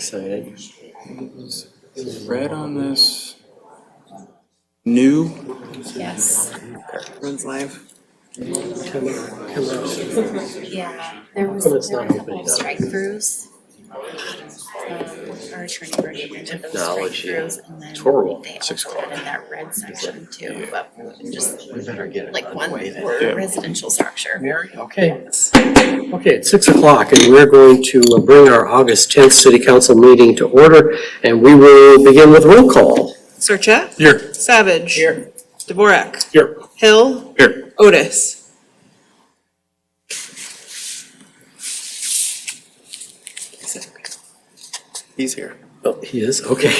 excited. Is red on this new? Yes. Runs live. Yeah, there was a couple of strike-throughs. Our attorney recommended those Technology. strike-throughs, and then Horrible. they also added that red section too, but just We better get it. like one Yeah. residential structure. Mary, okay. Okay, it's 6 o'clock and we're going to bring our August 10th City Council meeting to order, and we will begin with roll call. Sarchet? Here. Savage? Here. Dvorak? Here. Hill? Here. Otis? He's here. Oh, he is, okay.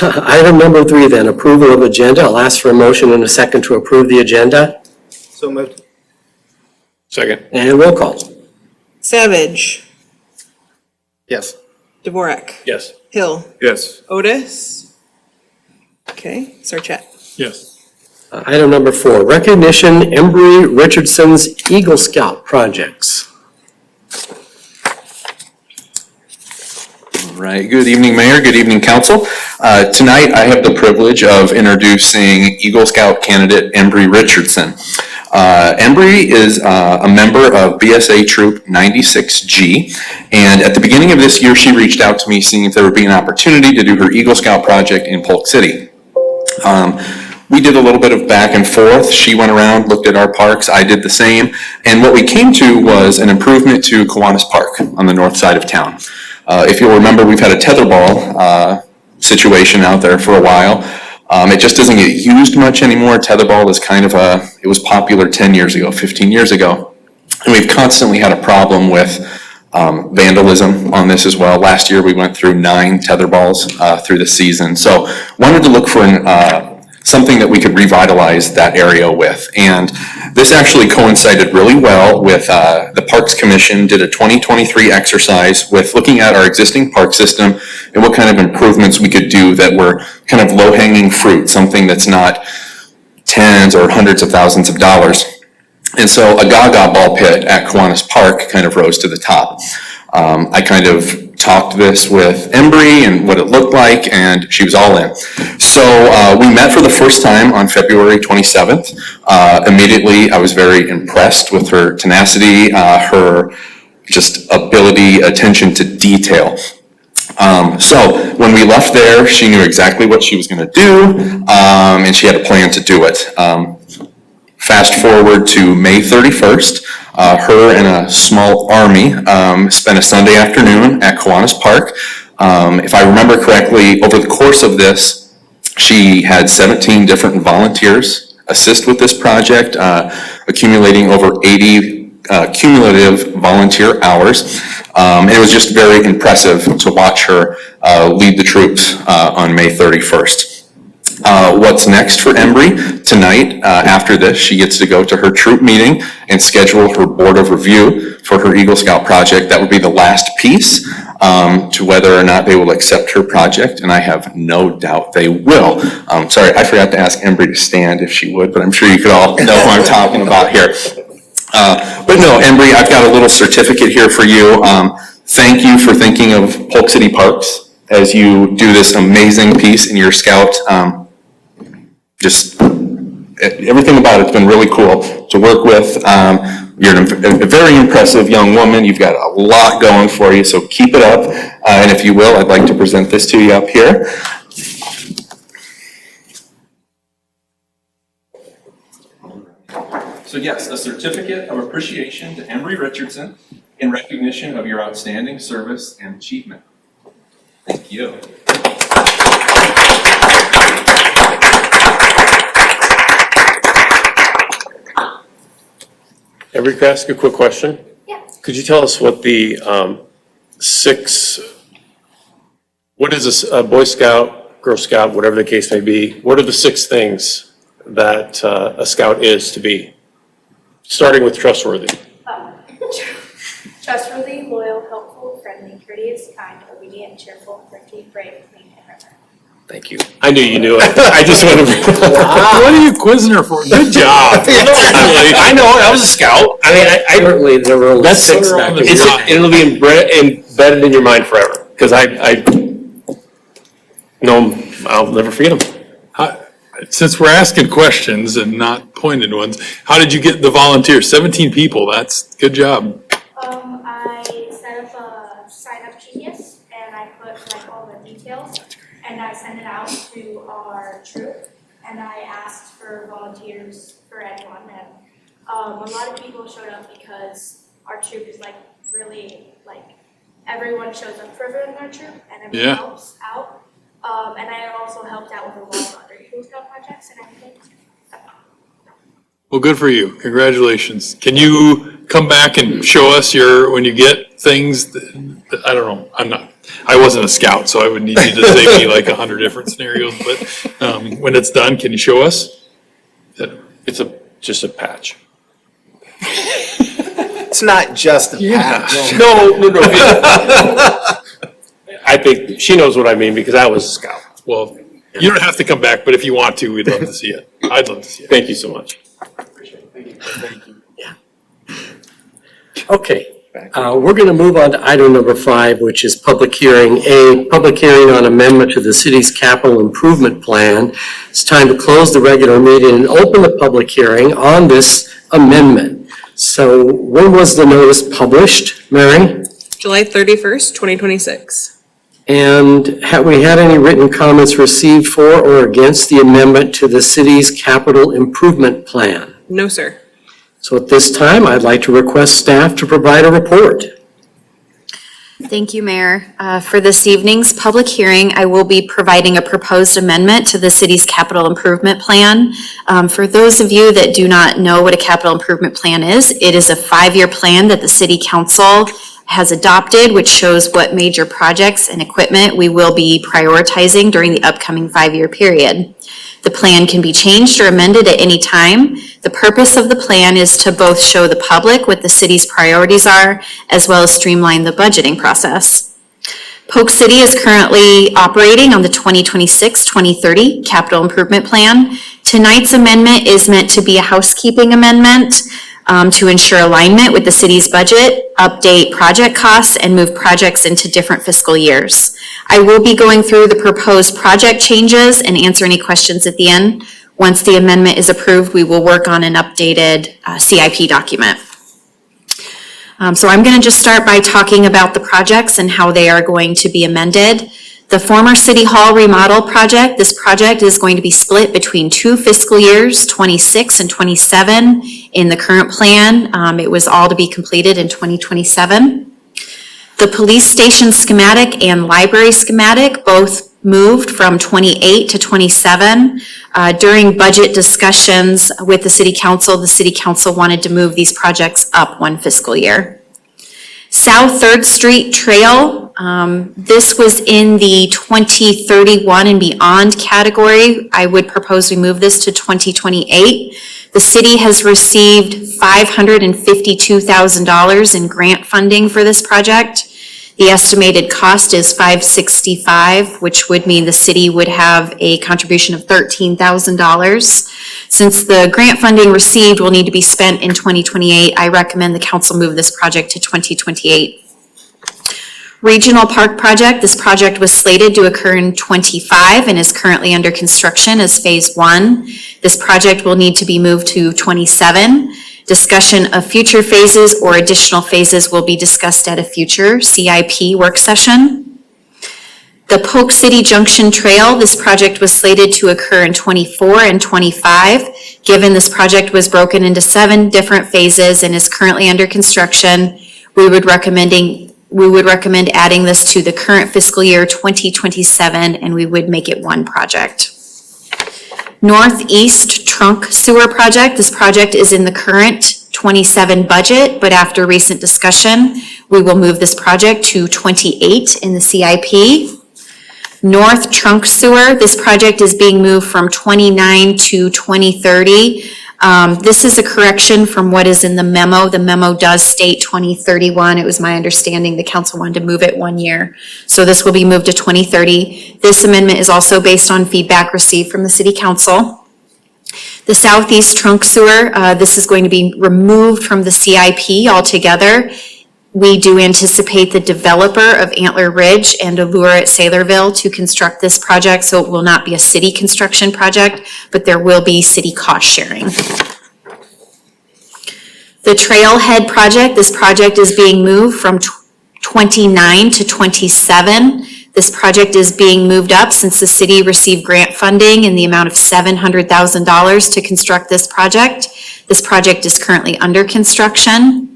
Item number 3 then, approval of agenda. I'll ask for a motion in a second to approve the agenda. So moved. Second. And roll call. Savage? Yes. Dvorak? Yes. Hill? Yes. Otis? Okay, Sarchet? Yes. Item number 4, recognition Embry Richardson's Eagle Scout projects. All right, good evening, Mayor, good evening, Council. Tonight, I have the privilege of introducing Eagle Scout candidate Embry Richardson. Embry is a member of BSA Troop 96G, and at the beginning of this year, she reached out to me seeing if there would be an opportunity to do her Eagle Scout project in Polk City. We did a little bit of back and forth. She went around, looked at our parks, I did the same, and what we came to was an improvement to Kiwanis Park on the north side of town. If you'll remember, we've had a tetherball situation out there for a while. It just doesn't get used much anymore. Tetherball is kind of it was popular 10 years ago, 15 years ago. And we've constantly had a problem with vandalism on this as well. Last year, we went through 9 tetherballs through the season. So wanted to look for something that we could revitalize that area with. And this actually coincided really well with the Parks Commission did a 2023 exercise with looking at our existing park system and what kind of improvements we could do that were kind of low-hanging fruit, something that's not tens or hundreds of thousands of dollars. And so a Gaga ball pit at Kiwanis Park kind of rose to the top. I kind of talked this with Embry and what it looked like, and she was all in. So we met for the first time on February 27th. Immediately, I was very impressed with her tenacity, her just ability, attention to detail. So when we left there, she knew exactly what she was going to do, and she had a plan to do it. Fast forward to May 31st, her and a small army spent a Sunday afternoon at Kiwanis Park. If I remember correctly, over the course of this, she had 17 different volunteers assist with this project, accumulating over 80 cumulative volunteer hours. It was just very impressive to watch her lead the troops on May 31st. What's next for Embry? Tonight, after this, she gets to go to her troop meeting and schedule her board of review for her Eagle Scout project. That would be the last piece to whether or not they will accept her project, and I have no doubt they will. Sorry, I forgot to ask Embry to stand if she would, but I'm sure you could all know what I'm talking about here. But no, Embry, I've got a little certificate here for you. Thank you for thinking of Polk City Parks as you do this amazing piece in your Scout. Just everything about it's been really cool to work with. You're a very impressive young woman. You've got a lot going for you, so keep it up. And if you will, I'd like to present this to you up here. So yes, a certificate of appreciation to Embry Richardson in recognition of your outstanding service and achievement. Thank you. Embry, could I ask a quick question? Yeah. Could you tell us what the what is a Boy Scout, Girl Scout, whatever the case may be, what are the 6 things that a Scout is to be? Starting with trustworthy. Trustworthy, loyal, helpful, friendly, courteous, kind, obedient, cheerful, thrifty, brave, clean, and reverent. Thank you. I knew you knew it. I just wanted to. What are you quizzing her for? Good job. I know, I was a Scout. I mean, Certainly, there were only that's 6 back then. It'll be embedded in your mind forever. because I know him, I'll never forget him. Since we're asking questions and not pointed ones, how did you get the volunteers? 17 people, that's good job. I set up a sign-up genius and I put like all the details and I sent it out to our troop and I asked for volunteers for anyone and a lot of people showed up because our troop is like really like everyone shows up for everyone in our troop and everyone Yeah. helps out. And I also helped out with a lot of other Eagle Scout projects and everything. Well, good for you. Congratulations. Can you come back and show us when you get things that I don't know, I wasn't a scout, so I would need you to say me like 100 different scenarios, but when it's done, can you show us? It's just a patch. It's not just a patch. No. I think she knows what I mean because I was a scout. Well, you don't have to come back, but if you want to, we'd love to see it. I'd love to see it. Thank you so much. Okay, we're going to move on to item number 5, which is public hearing. A public hearing on amendment to the city's capital improvement plan. It's time to close the regular meeting and open the public hearing on this amendment. So when was the notice published, Mary? July 31st, 2026. And have we had any written comments received for or against the amendment to the city's capital improvement plan? No, sir. So at this time, I'd like to request staff to provide a report. Thank you, Mayor. For this evening's public hearing, I will be providing a proposed amendment to the city's capital improvement plan. For those of you that do not know what a capital improvement plan is, it is a 5-year plan that the city council has adopted, which shows what major projects and equipment we will be prioritizing during the upcoming 5-year period. The plan can be changed or amended at any time. The purpose of the plan is to both show the public what the city's priorities are, as well as streamline the budgeting process. Polk City is currently operating on the 2026-2030 capital improvement plan. Tonight's amendment is meant to be a housekeeping amendment to ensure alignment with the city's budget, update project costs, and move projects into different fiscal years. I will be going through the proposed project changes and answer any questions at the end. Once the amendment is approved, we will work on an updated CIP document. So I'm going to just start by talking about the projects and how they are going to be amended. The former City Hall remodel project, this project is going to be split between 2 fiscal years, 26 and 27 in the current plan. It was all to be completed in 2027. The police station schematic and library schematic both moved from 28 to 27. During budget discussions with the city council wanted to move these projects up 1 fiscal year. South 3rd Street Trail, this was in the 2031 and beyond category. I would propose we move this to 2028. The city has received $552,000 in grant funding for this project. The estimated cost is $565,000, which would mean the city would have a contribution of $13,000. Since the grant funding received will need to be spent in 2028, I recommend the council move this project to 2028. Regional Park Project, this project was slated to occur in 25 and is currently under construction as phase 1. This project will need to be moved to 27. Discussion of future phases or additional phases will be discussed at a future CIP work session. The Polk City Junction Trail, this project was slated to occur in 24 and 25. Given this project was broken into 7 different phases and is currently under construction, we would recommend adding this to the current fiscal year 2027, and we would make it 1 project. Northeast Trunk Sewer Project. This project is in the current 27 budget, but after recent discussion, we will move this project to 28 in the CIP. North Trunk Sewer, this project is being moved from 29 to 2030. This is a correction from what is in the memo. The memo does state 2031. It was my understanding the council wanted to move it 1 year. So this will be moved to 2030. This amendment is also based on feedback received from the city council. The Southeast Trunk Sewer, this is going to be removed from the CIP altogether. We do anticipate the developer of Antler Ridge and Allure at Saylorville to construct this project, so it will not be a city construction project, but there will be city cost sharing. The Trailhead project, this project is being moved from 29 to 27. This project is being moved up since the city received grant funding in the amount of $700,000 to construct this project. This project is currently under construction.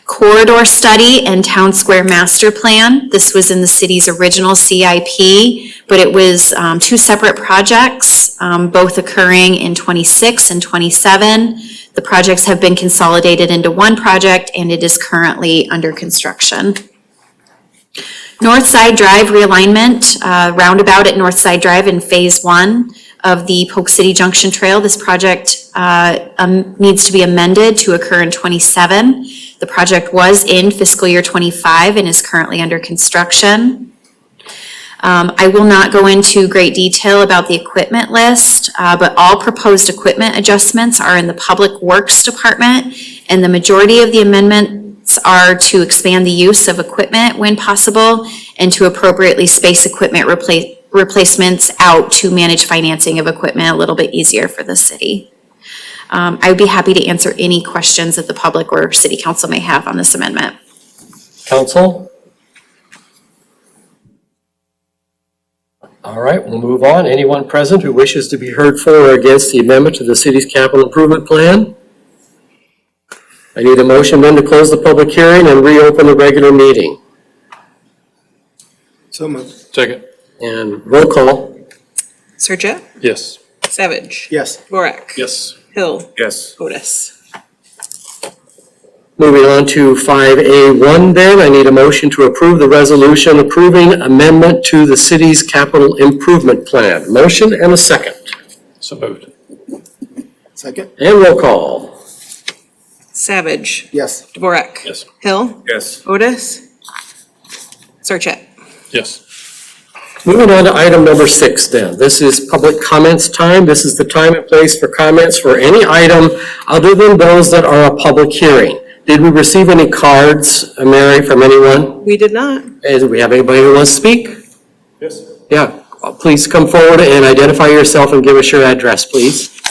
Corridor study and town square master plan. This was in the city's original CIP, but it was two separate projects, both occurring in 26 and 27. The projects have been consolidated into one project and it is currently under construction. North Side Drive realignment, roundabout at North Side Drive in phase 1 of the Polk City Junction Trail. This project needs to be amended to occur in 27. The project was in fiscal year 25 and is currently under construction. I will not go into great detail about the equipment list, but all proposed equipment adjustments are in the Public Works Department, and the majority of the amendments are to expand the use of equipment when possible and to appropriately space equipment replacements out to manage financing of equipment a little bit easier for the city. I would be happy to answer any questions that the public or city council may have on this amendment. Council? All right, we'll move on. Anyone present who wishes to be heard for or against the amendment to the city's capital improvement plan? I need a motion then to close the public hearing and reopen the regular meeting. So moved. Second. And roll call. Surja? Yes. Savage? Yes. Dvorak? Yes. Hill? Yes. Otis? Moving on to 5A1 then, I need a motion to approve the resolution approving amendment to the city's capital improvement plan. Motion and a second. So moved. Second? And roll call. Savage? Yes. Dvorak? Yes. Hill? Yes. Otis? Surja? Yes. Moving on to item number 6 then. This is public comments time. This is the time and place for comments for any item other than those that are a public hearing. Did we receive any cards, Mary, from anyone? We did not. Do we have anybody who wants to speak? Yes. Yeah, please come forward and identify yourself and give us your address, please.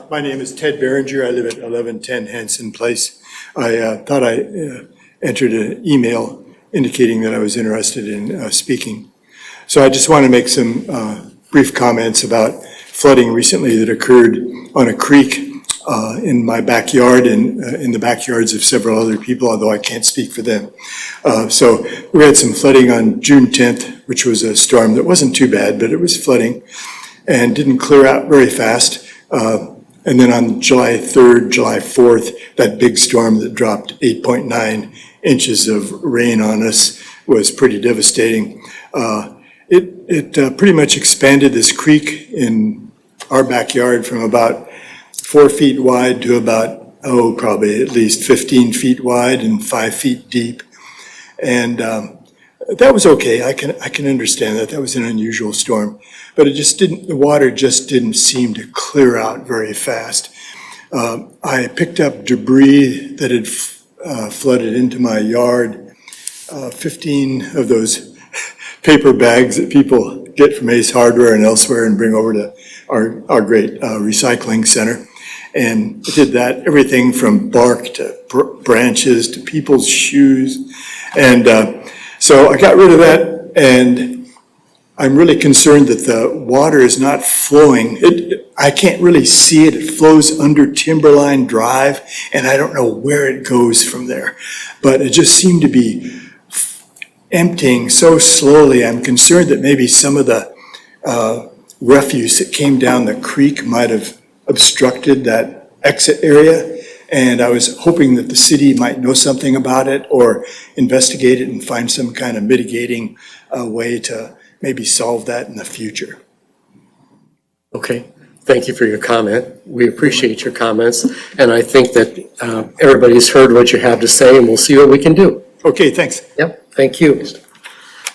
My name is Ted Berenger. I live at 1110 Hanson Place. I thought I entered an email indicating that I was interested in speaking. So I just want to make some brief comments about flooding recently that occurred on a creek in my backyard and in the backyards of several other people, although I can't speak for them. So we had some flooding on June 10th, which was a storm that wasn't too bad, but it was flooding and didn't clear out very fast. And then on July 3rd, July 4th, that big storm that dropped 8.9 inches of rain on us was pretty devastating. It pretty much expanded this creek in our backyard from about 4 feet wide to about, probably at least 15 feet wide and 5 feet deep. And that was okay. I can understand that. That was an unusual storm. But the water just didn't seem to clear out very fast. I picked up debris that had flooded into my yard, 15 of those paper bags that people get from Ace Hardware and elsewhere and bring over to our great recycling center. And I did that, everything from bark to branches to people's shoes. And so I got rid of that, and I'm really concerned that the water is not flowing. I can't really see it. It flows under Timberline Drive, and I don't know where it goes from there. But it just seemed to be emptying so slowly. I'm concerned that maybe some of the refuse that came down the creek might have obstructed that exit area. And I was hoping that the city might know something about it or investigate it and find some kind of mitigating way to maybe solve that in the future. Okay, thank you for your comment. We appreciate your comments, and I think that everybody's heard what you have to say, and we'll see what we can do. Okay, thanks. Yep, thank you.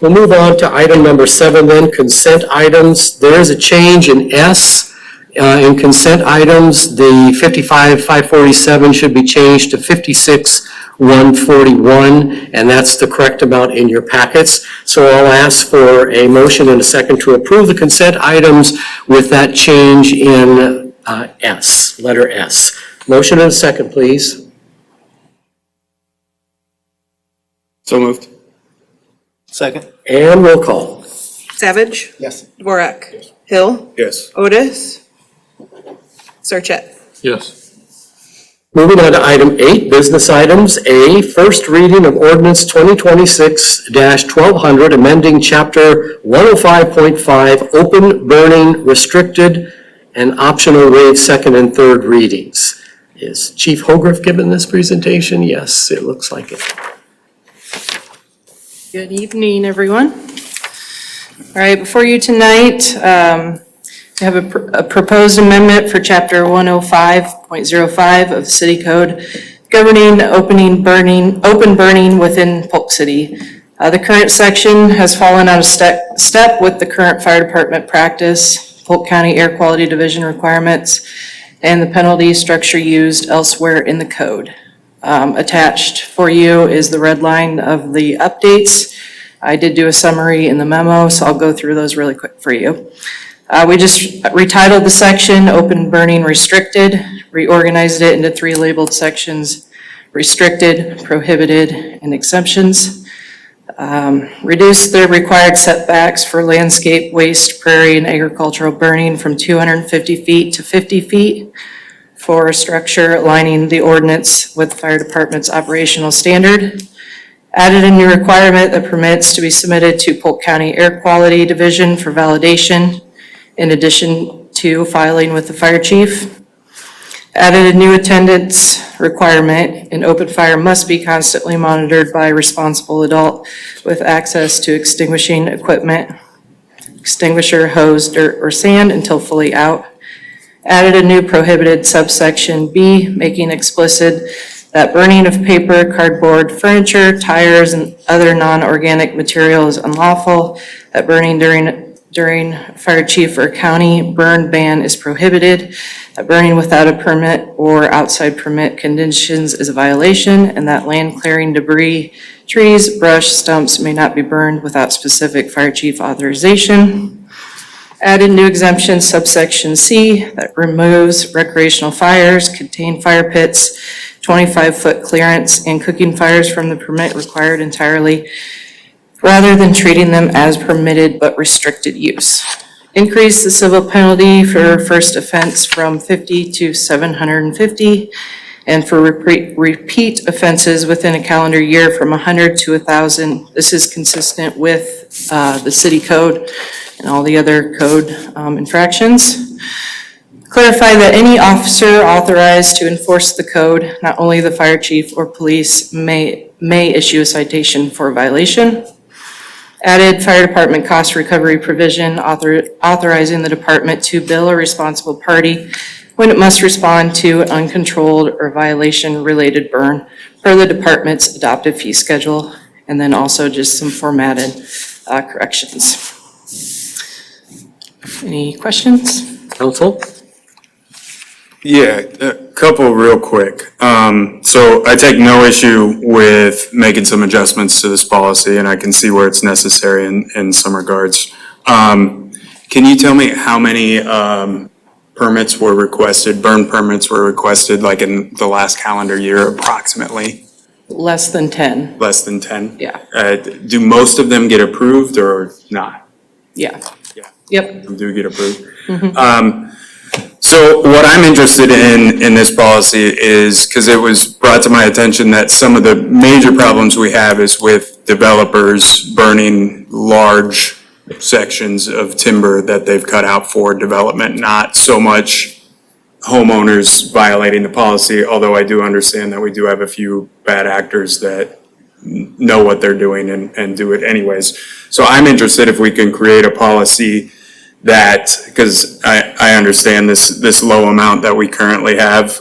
We'll move on to item number 7 then, consent items. There is a change in S in consent items. The 55-547 should be changed to 56-1 141, and that's the correct amount in your packets. So I'll ask for a motion and a second to approve the consent items with that change in S, letter S. Motion and a second, please. So moved. Second. And roll call. Savage, Yes. Dvorak, Hill, Yes. Otis, Sarchet. Yes. Moving on to item 8, business items. A, first reading of ordinance 2026-1200, amending chapter 105.5, open burning restricted and optional waive second and third readings. Is Chief Hogriff giving this presentation? Yes, it looks like it. Good evening, everyone. All right, before you tonight, we have a proposed amendment for Chapter 105.05 of the City Code governing open burning within Polk City. The current section has fallen out of step with the current fire department practice, Polk County Air Quality Division requirements, and the penalty structure used elsewhere in the code. Attached for you is the red line of the updates. I did do a summary in the memo, so I'll go through those really quick for you. We just retitled the section Open Burning Restricted, reorganized it into 3 labeled sections: restricted, prohibited, and exemptions. Reduced the required setbacks for landscape, waste, prairie, and agricultural burning from 250 feet to 50 feet for a structure aligning the ordinance with the fire department's operational standard. Added a new requirement that permits to be submitted to Polk County Air Quality Division for validation, in addition to filing with the fire chief. Added a new attendance requirement. An open fire must be constantly monitored by a responsible adult with access to extinguishing equipment, extinguisher, hose, dirt, or sand until fully out. Added a new prohibited subsection B, making explicit that burning of paper, cardboard, furniture, tires, and other non-organic material is unlawful. That burning during fire chief or county burn ban is prohibited. That burning without a permit or outside permit conditions is a violation, and that land clearing debris, trees, brush, stumps may not be burned without specific fire chief authorization. Added new exemption subsection C that removes recreational fires, contained fire pits, 25-foot clearance, and cooking fires from the permit required entirely, rather than treating them as permitted but restricted use. Increase the civil penalty for first offense from 50 to 750, and for repeat offenses within a calendar year from 100 to 1,000. This is consistent with the city code and all the other code infractions. Clarify that any officer authorized to enforce the code, not only the fire chief or police, may issue a citation for violation. Added fire department cost recovery provision authorizing the department to bill a responsible party when it must respond to an uncontrolled or violation-related burn per the department's adopted fee schedule, and then also just some formatted corrections. Any questions? Council? Yeah, a couple real quick. So I take no issue with making some adjustments to this policy, and I can see where it's necessary in some regards. Can you tell me how many permits were requested, burn permits were requested, like in the last calendar year approximately? Less than 10, Less than 10? yeah, Do most of them get approved or not? yeah. Yeah. Yep. Do get approved? So what I'm interested in this policy is, because it was brought to my attention that some of the major problems we have is with developers burning large sections of timber that they've cut out for development, not so much homeowners violating the policy, although I do understand that we do have a few bad actors that know what they're doing and do it anyways. So I'm interested if we can create a policy that, because I understand this low amount that we currently have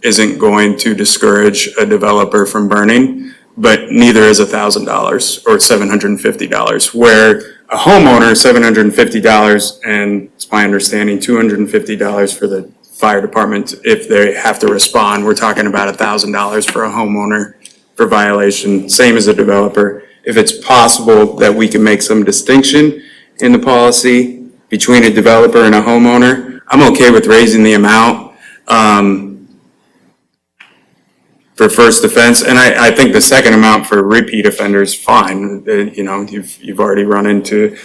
isn't going to discourage a developer from burning, but neither is $1,000 or $750, where a homeowner, $750, and it's my understanding, $250 for the fire department if they have to respond. We're talking about $1,000 for a homeowner for violation, same as a developer. If it's possible that we can make some distinction in the policy between a developer and a homeowner, I'm okay with raising the amount for first offense. And I think the second amount for repeat offenders, fine. You know, you've already run into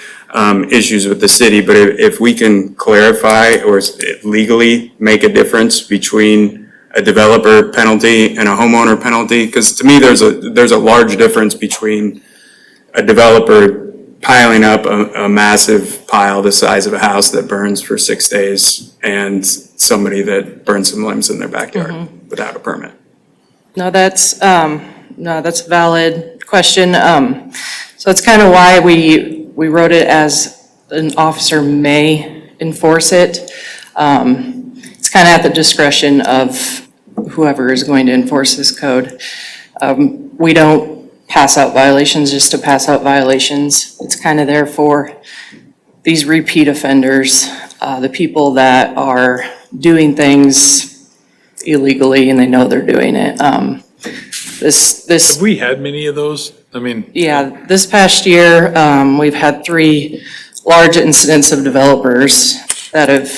issues with the city, but if we can clarify or legally make a difference between a developer penalty and a homeowner penalty, because to me, there's a large difference between a developer piling up a massive pile the size of a house that burns for 6 days and somebody that burns some limbs in their backyard without a permit. No, that's a valid question. So it's kind of why we wrote it as an officer may enforce it. It's kind of at the discretion of whoever is going to enforce this code. We don't pass out violations just to pass out violations. It's kind of there for these repeat offenders, the people that are doing things illegally and they know they're doing it. Have we had many of those? I mean. Yeah, this past year, we've had 3 large incidents of developers that have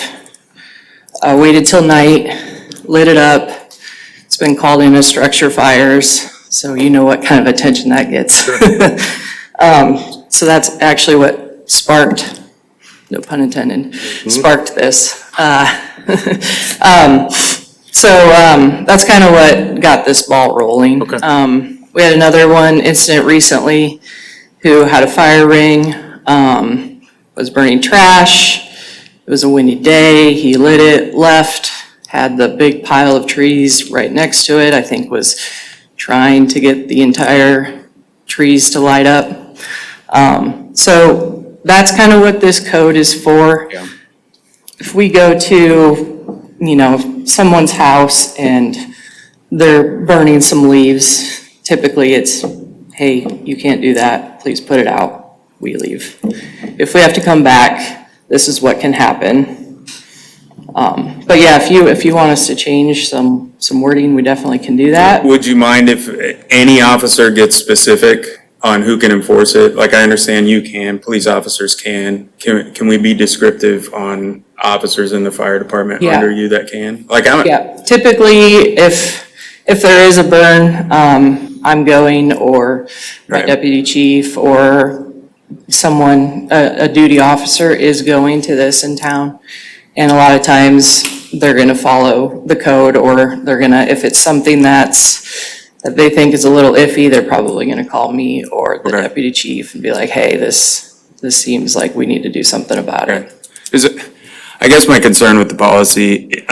waited till night, lit it up. It's been called in as structure fires, so you know what kind of attention that gets. So that's actually what sparked, no pun intended, sparked this. So that's kind of what got this ball rolling. Okay. We had another incident recently who had a fire ring, was burning trash. It was a windy day. He lit it, left, had the big pile of trees right next to it. I think was trying to get the entire trees to light up. So that's kind of what this code is for. Yeah. If we go to, someone's house and they're burning some leaves, typically it's, hey, you can't do that, please put it out, we leave. If we have to come back, this is what can happen. But yeah, if you want us to change some wording, we definitely can do that. Would you mind if any officer gets specific on who can enforce it? Like, I understand you can, police officers can. Can we be descriptive on officers in the fire department Yeah. under you that can? Like, Yeah, typically, if there is a burn, I'm going, or my Right. deputy chief, or someone, a duty officer is going to this in town. And a lot of times, they're gonna follow the code, or they're gonna, if it's something that they think is a little iffy, they're probably gonna call me or the Okay. deputy chief and be like, hey, this seems like we need to do something about it. I guess my concern with the policy,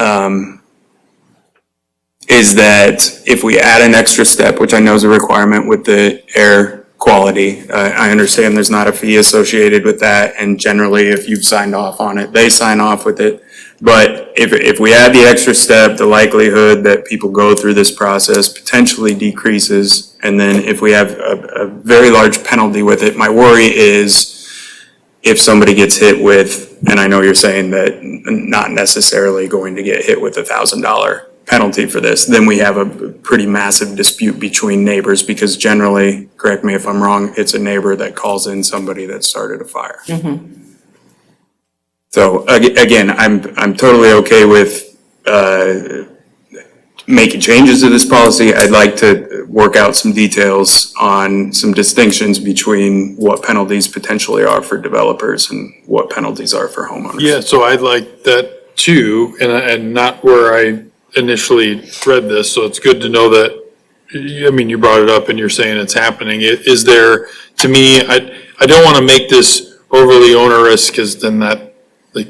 is that if we add an extra step, which I know is a requirement with the air quality, I understand there's not a fee associated with that, and generally, if you've signed off on it, they sign off with it. But if we add the extra step, the likelihood that people go through this process potentially decreases. And then if we have a very large penalty with it, my worry is if somebody gets hit with, and I know you're saying that not necessarily going to get hit with $1,000 penalty for this, then we have a pretty massive dispute between neighbors, because generally, correct me if I'm wrong, it's a neighbor that calls in somebody that started a fire. So again, I'm totally okay with making changes to this policy. I'd like to work out some details on some distinctions between what penalties potentially are for developers and what penalties are for homeowners. Yeah, so I'd like that too, and not where I initially read this, so it's good to know that, I mean, you brought it up and you're saying it's happening. Is there, to me, I don't want to make this overly onerous, because then that, like,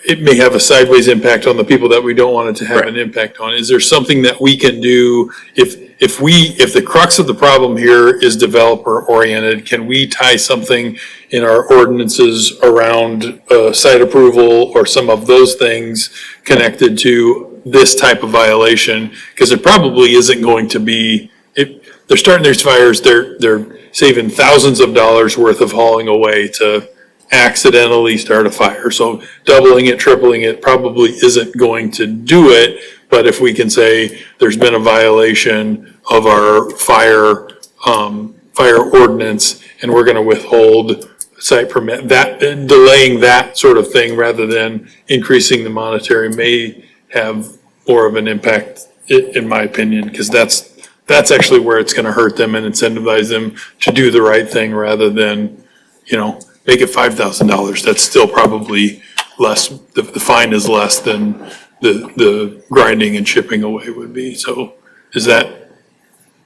it may have a sideways impact on the people that we don't want it to have an impact on. Is there something that we can do, if the crux of the problem here is developer oriented, can we tie something in our ordinances around site approval or some of those things connected to this type of violation? Because it probably isn't going to be, if they're starting these fires, they're saving thousands of dollars worth of hauling away to accidentally start a fire. So doubling it, tripling it probably isn't going to do it, But if we can say there's been a violation of our fire ordinance and we're gonna withhold site permit, that, delaying that sort of thing rather than increasing the monetary may have more of an impact, in my opinion, because that's actually where it's gonna hurt them and incentivize them to do the right thing rather than, make it $5,000. That's still probably less, the fine is less than the grinding and chipping away would be. So is that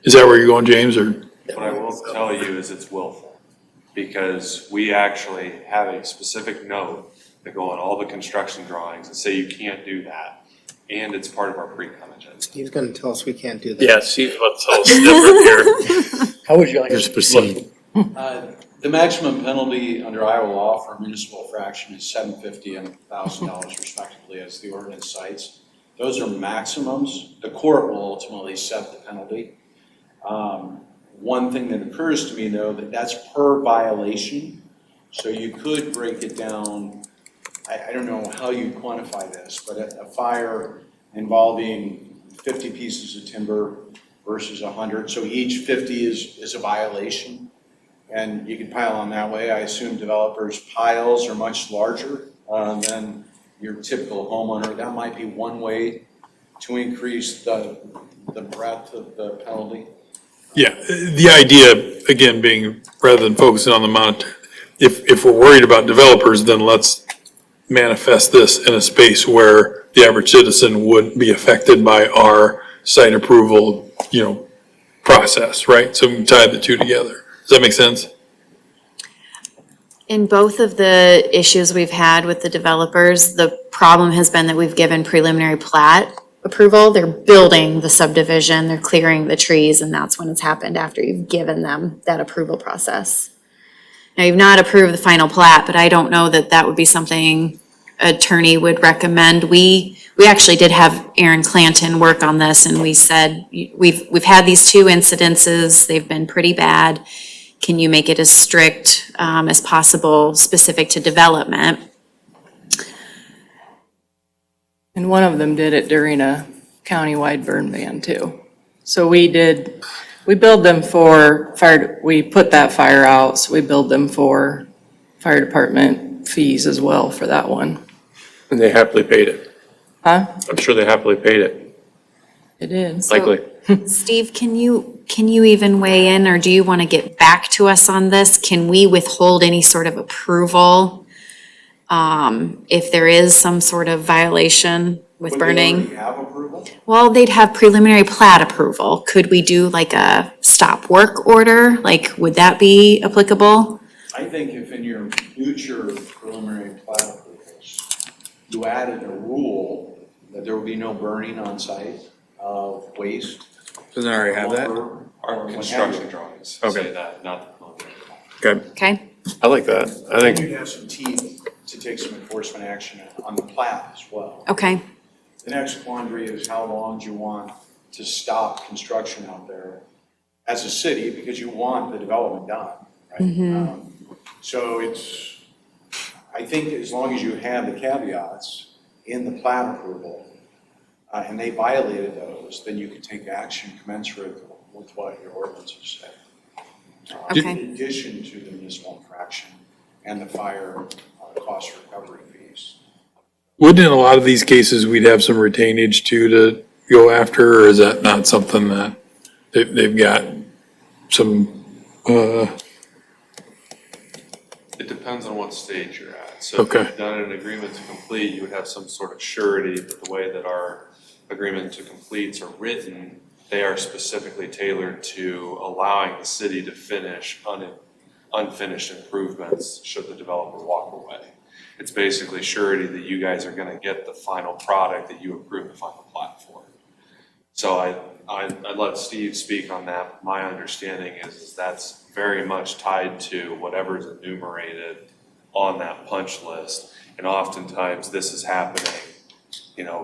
where you're going, James, or? What I will tell you is it's willful, because we actually have a specific note that go on all the construction drawings and say you can't do that, and it's part of our pre-con agenda. He's gonna tell us we can't do that. Yeah, Steve, let's tell us different here. How would you like us to proceed? The maximum penalty under Iowa law for municipal infraction is $750 and $1,000 respectively, as the ordinance cites. Those are maximums. The court will ultimately set the penalty. One thing that occurs to me, though, that's per violation. So you could break it down. I don't know how you quantify this, but a fire involving 50 pieces of timber versus 100. So each 50 is a violation. And you can pile on that way. I assume developers' piles are much larger than your typical homeowner. That might be one way to increase the breadth of the penalty. Yeah, the idea, again, being, rather than focusing on the monetary, if we're worried about developers, then let's manifest this in a space where the average citizen would be affected by our site approval, process, right? So we can tie the two together. Does that make sense? In both of the issues we've had with the developers, the problem has been that we've given preliminary plat approval. They're building the subdivision, they're clearing the trees, and that's when it's happened, after you've given them that approval process. Now, you've not approved the final plat, but I don't know that that would be something an attorney would recommend. We actually did have Aaron Clanton work on this, and we said, we've had these two incidences, they've been pretty bad. Can you make it as strict as possible, specific to development? And one of them did it during a countywide burn ban too. So we billed them for fire, we put that fire out, so we billed them for fire department fees as well for that one. And they happily paid it. Huh? I'm sure they happily paid it, It is. likely. Steve, can you even weigh in, or do you want to get back to us on this? Can we withhold any sort of approval if there is some sort of violation with burning? Would they already have approval? Well, they'd have preliminary plat approval. Could we do like a stop work order? Like, would that be applicable? I think if in your future preliminary plat approvals, you added a rule that there will be no burning on site of waste. Doesn't it already have that? lumber, Our or what construction have you. drawings Okay. say that, not the preliminary. Okay. Okay, I like that. I think, You'd have some teeth to take some enforcement action on the plat as well. okay. The next quandary is how long do you want to stop construction out there as a city, because you want the development done, right? So I think as long as you have the caveats in the plat approval, and they violated those, then you can take action commensurate with what your ordinances say. Okay. In addition to the municipal infraction and the fire cost recovery fees. Wouldn't in a lot of these cases, we'd have some retainage too to go after, or is that not something that they've got some, It depends on what stage you're at. So if Okay. you've done an agreement to complete, you would have some sort of surety, but the way that our agreement to completes are written, they are specifically tailored to allowing the city to finish unfinished improvements should the developer walk away. It's basically surety that you guys are gonna get the final product that you approve the final plat for. So I'd let Steve speak on that. My understanding is that's very much tied to whatever's enumerated on that punch list. And oftentimes this is happening,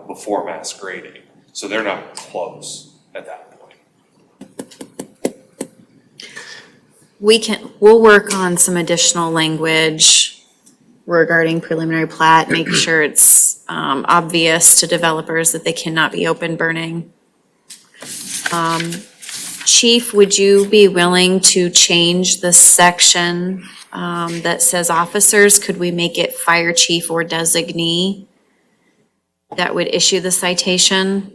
before mass grading. So they're not close at that point. We'll work on some additional language regarding preliminary plat, make sure it's obvious to developers that they cannot be open burning. Chief, would you be willing to change the section that says officers? Could we make it fire chief or designee that would issue the citation?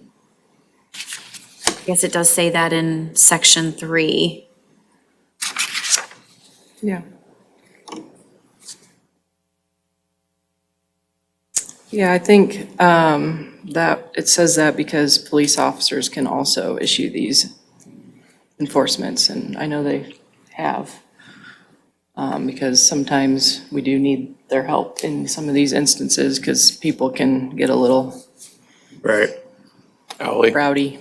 I guess it does say that in section 3. Yeah. Yeah, I think that it says that because police officers can also issue these enforcements, and I know they have. Because sometimes we do need their help in some of these instances, because people can get a little Right. Owly. rowdy.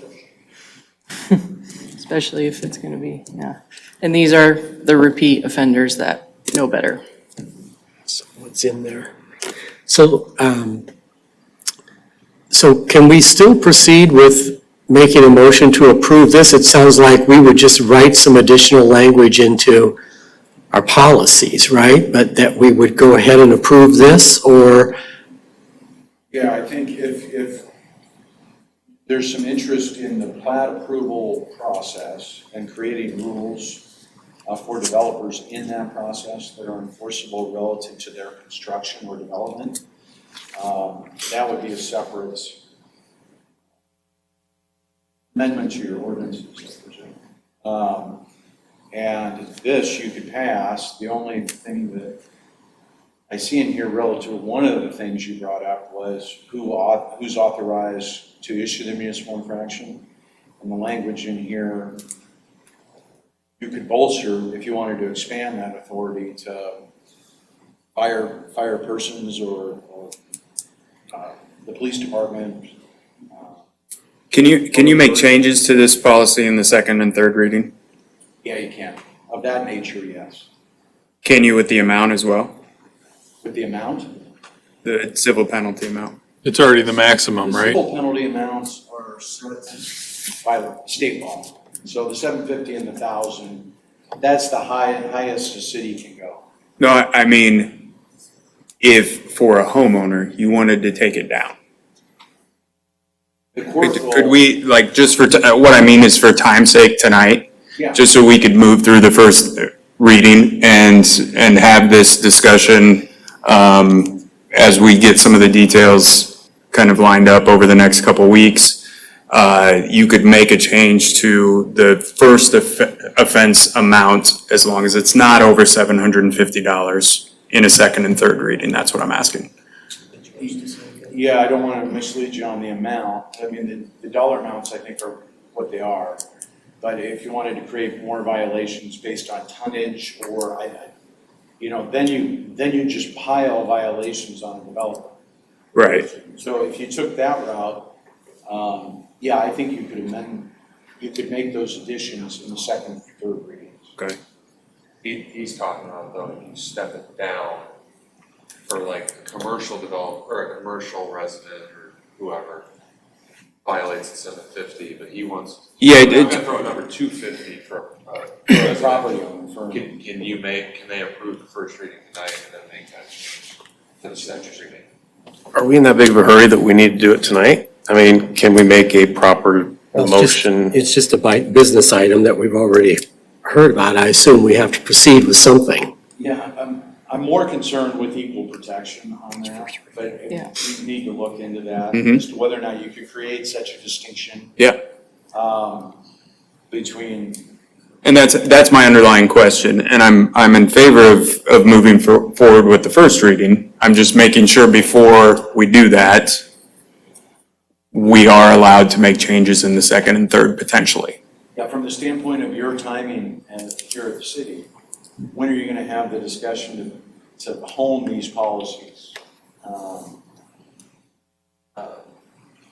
Especially if it's gonna be, yeah. And these are the repeat offenders that know better. So what's in there? So, so can we still proceed with making a motion to approve this? It sounds like we would just write some additional language into our policies, right? But that we would go ahead and approve this, or? Yeah, I think if there's some interest in the plat approval process and creating rules for developers in that process that are enforceable relative to their construction or development, that would be a separate amendment to your ordinances. And this you could pass. The only thing that I see in here relative, one of the things you brought up was who's authorized to issue the municipal infraction. And the language in here, you could bolster if you wanted to expand that authority to fire persons or the police department. Can you make changes to this policy in the second and third reading? Yeah, you can. Of that nature, yes. Can you with the amount as well? With the amount? The civil penalty amount? It's already the maximum, The right? civil penalty amounts are set by state law. So the 750 and the 1,000, that's the highest the city can go. No, I mean, if for a homeowner, you wanted to take it down. The court Could will, we, like, just for, what I mean is for time's sake tonight, yeah, just so we could move through the first reading and have this discussion as we get some of the details kind of lined up over the next couple weeks. You could make a change to the first offense amount as long as it's not over $750 in a second and third reading. That's what I'm asking. yeah, I don't want to mislead you on the amount. I mean, the dollar amounts, I think, are what they are. But if you wanted to create more violations based on tonnage or, then you just pile violations on a developer. Right. So if you took that route, yeah, I think you could make those additions in the second and third readings. Okay. He's talking about though, if you step it down for like a commercial developer or a commercial resident or whoever violates the 750, but he wants. Yeah, I'm gonna throw a number 250 for The property owner for. Can they approve the first reading tonight and then make that change to the second reading? Are we in that big of a hurry that we need to do it tonight? I mean, can we make a proper motion? It's just a business item that we've already heard about. I assume we have to proceed with something. Yeah, I'm more concerned with equal protection on that, but Yeah. we need to look into that Mhm. as to whether or not you could create such a distinction. Yeah. Between, And that's my underlying question, and I'm in favor of moving forward with the first reading. I'm just making sure before we do that, we are allowed to make changes in the second and third potentially. yeah, from the standpoint of your timing here at the city, when are you gonna have the discussion to hone these policies?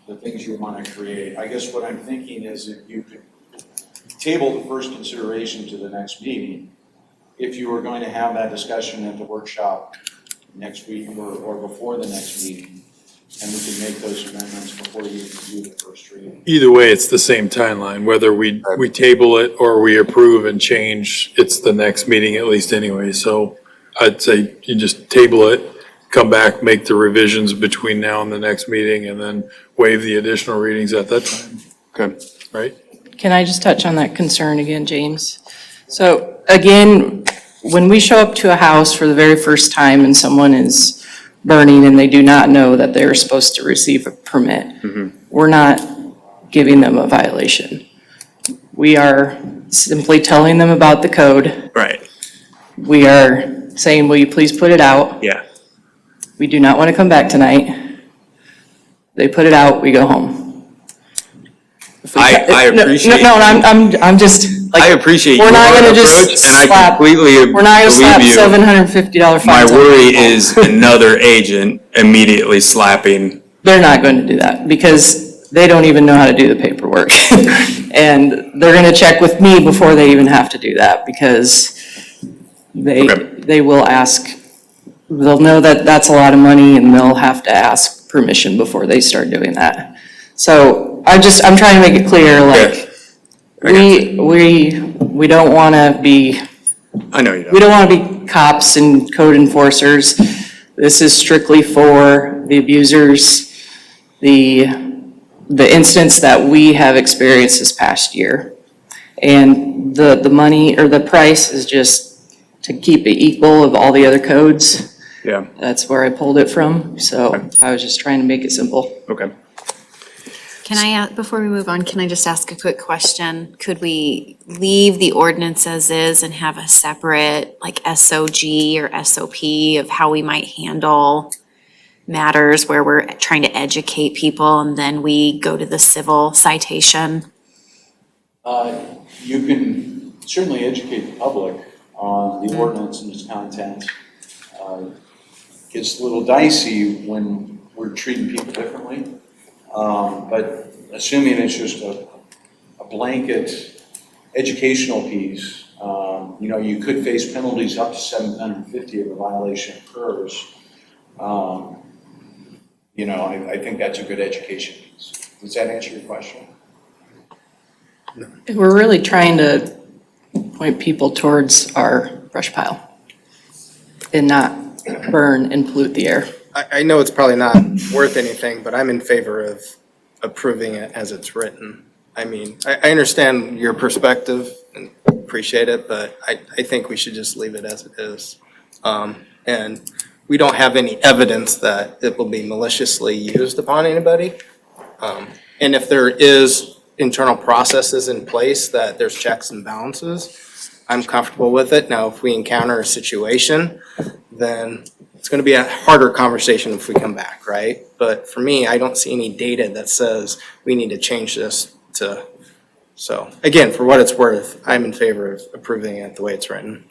The things you wanna create. I guess what I'm thinking is if you could table the first consideration to the next meeting, if you were going to have that discussion at the workshop next week or before the next meeting, and we can make those amendments before you can do the first reading. Either way, it's the same timeline, whether we table it or we approve and change, it's the next meeting at least anyway. So I'd say you just table it come back, make the revisions between now and the next meeting, and then waive the additional readings at that time, Okay. right? Can I just touch on that concern again, James? So again, when we show up to a house for the very first time and someone is burning and they do not know that they're supposed to receive a permit, we're not giving them a violation. We are simply telling them about the code. Right, We are saying, will you please put it out? yeah. We do not want to come back tonight. They put it out, we go home. If we I no, appreciate- No, I'm just, like. I appreciate We're your not gonna just approach, and I slap- completely We're not gonna slap believe you. $750 My fines on worry people. is another agent immediately slapping. They're not going to do that because they don't even know how to do the paperwork. And they're gonna check with me before they even have to do that because Okay. they will ask, they'll know that that's a lot of money and they'll have to ask permission before they start doing that. So I'm trying to make it clear, like, we don't wanna be, I know you we don't. don't wanna be cops and code enforcers. This is strictly for the abusers, the instance that we have experienced this past year. And the money or the price is just to keep it equal of all the other codes. Yeah, That's where I pulled it from, so I was just trying to make it simple. okay. Can I, before we move on, can I just ask a quick question? Could we leave the ordinance as is and have a separate, like, SOG or SOP of how we might handle matters where we're trying to educate people and then we go to the civil citation? You can certainly educate the public on the ordinance and its content. Gets a little dicey when we're treating people differently. But assuming it's just a blanket educational piece, you could face penalties up to $750 if a violation occurs. I think that's a good education piece. Does that answer your question? We're really trying to point people towards our brush pile and not burn and pollute the air. I know it's probably not worth anything, but I'm in favor of approving it as it's written. I mean, I understand your perspective and appreciate it, but I think we should just leave it as it is. And we don't have any evidence that it will be maliciously used upon anybody. And if there is internal processes in place that there's checks and balances, I'm comfortable with it. Now, if we encounter a situation, then it's going to be a harder conversation if we come back, right? But for me, I don't see any data that says we need to change this to, so again, for what it's worth, I'm in favor of approving it the way it's written.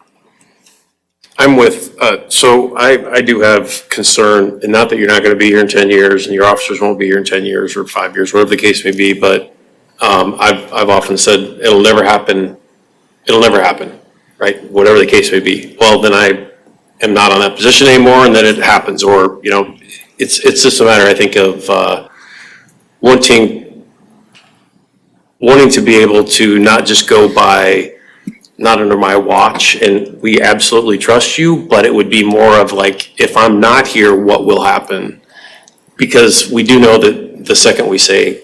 I'm with, so I do have concern, and not that you're not gonna be here in 10 years and your officers won't be here in 10 years or 5 years, whatever the case may be, but I've often said, it'll never happen, right? Whatever the case may be. Well, then I am not on that position anymore and then it happens, or, it's just a matter, I think, of wanting to be able to not just go by, not under my watch, and we absolutely trust you, but it would be more of like, if I'm not here, what will happen? Because we do know that the second we say,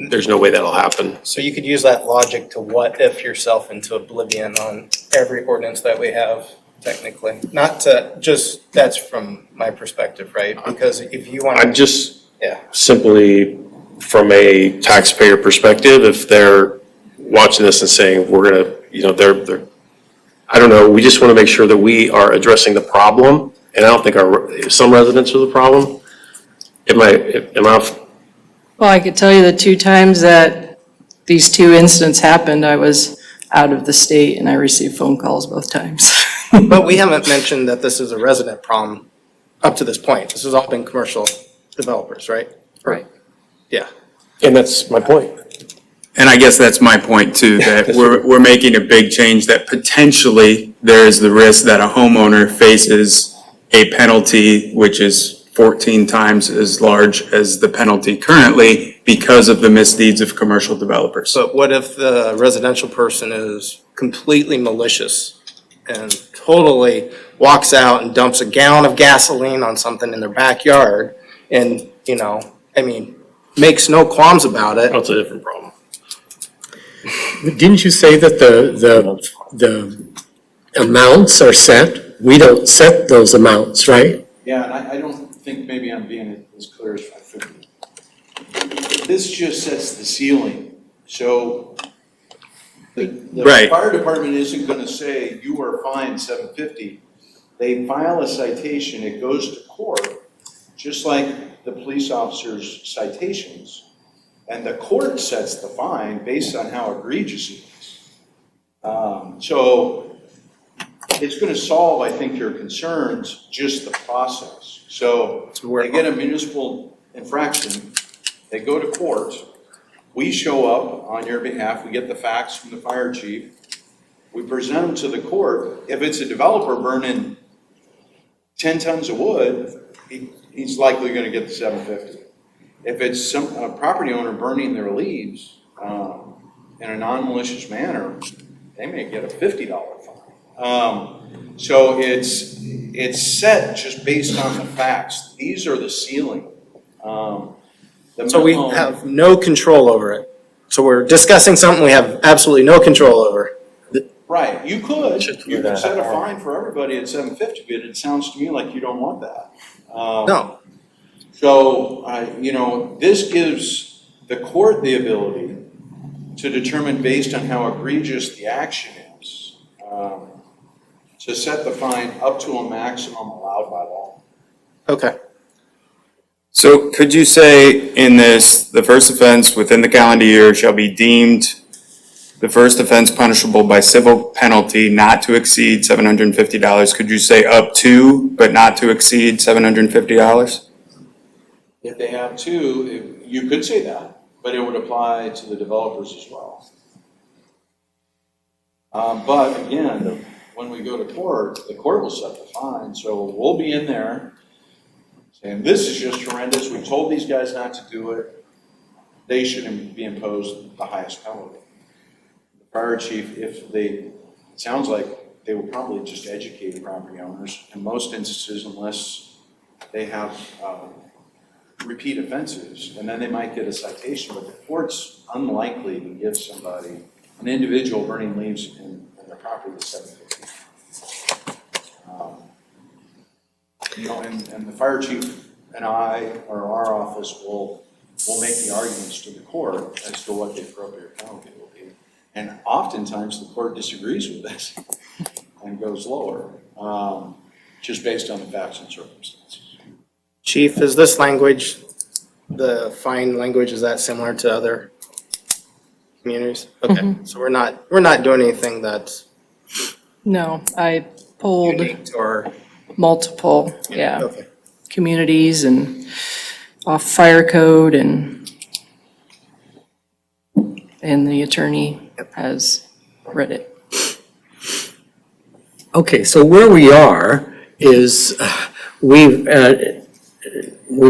there's no way that'll happen. So you could use that logic to what if yourself into oblivion on every ordinance that we have, technically. Not to just, that's from my perspective, right? Because if you want to. I'm just Yeah. simply, from a taxpayer perspective, if they're watching this and saying, we're gonna, they're, I don't know, we just want to make sure that we are addressing the problem, and I don't think some residents are the problem. Am I off? Well, I could tell you the 2 times that these 2 incidents happened, I was out of the state and I received phone calls both times. But we haven't mentioned that this is a resident problem up to this point. This has all been commercial developers, right? Right. Yeah. And that's my point. And I guess that's my point too, that we're making a big change that potentially there is the risk that a homeowner faces a penalty which is 14 times as large as the penalty currently because of the misdeeds of commercial developers. But what if the residential person is completely malicious and totally walks out and dumps a gallon of gasoline on something in their backyard and, makes no qualms about it. That's a different problem. Didn't you say that the amounts are set? We don't set those amounts, right? Yeah, and I don't think maybe I'm being as clear as I should be. This just sets the ceiling, so the Right. fire department isn't gonna say, you are fined $750. They file a citation, it goes to court, just like the police officer's citations. And the court sets the fine based on how egregious it is. So it's gonna solve, I think, your concerns, just the process. So they get a municipal infraction, they go to court, we show up on your behalf, we get the facts from the fire chief, we present them to the court. If it's a developer burning 10 tons of wood, he's likely gonna get the $750. If it's a property owner burning their leaves in a non-malicious manner, they may get a $50 fine. So it's set just based on the facts. These are the ceiling. So we have no control over it. So we're discussing something we have absolutely no control over. Right, you could set a fine for everybody at $750, but it sounds to me like you don't want that. No. So, this gives the court the ability to determine based on how egregious the action is, to set the fine up to a maximum allowed by law. Okay. So could you say in this, the first offense within the calendar year shall be deemed the first offense punishable by civil penalty not to exceed $750? Could you say up to, but not to exceed $750? If they have two, you could say that, but it would apply to the developers as well. But again, when we go to court, the court will set the fine, so we'll be in there saying, this is just horrendous, we told these guys not to do it, they should be imposed the highest penalty. The fire chief, it sounds like they will probably just educate property owners in most instances unless they have repeat offenses, and then they might get a citation, but the court's unlikely to give somebody, an individual burning leaves in their property the $750. And the fire chief and I, or our office, will make the arguments to the court as to what the appropriate penalty will be. And oftentimes, the court disagrees with this and goes lower, just based on the facts and circumstances. Chief, is this language, the fine language, is that similar to other communities? Okay, so we're not doing anything that's No, I polled unique or, multiple, okay. communities and off fire code and the attorney has read it. Okay, so where we are is, we've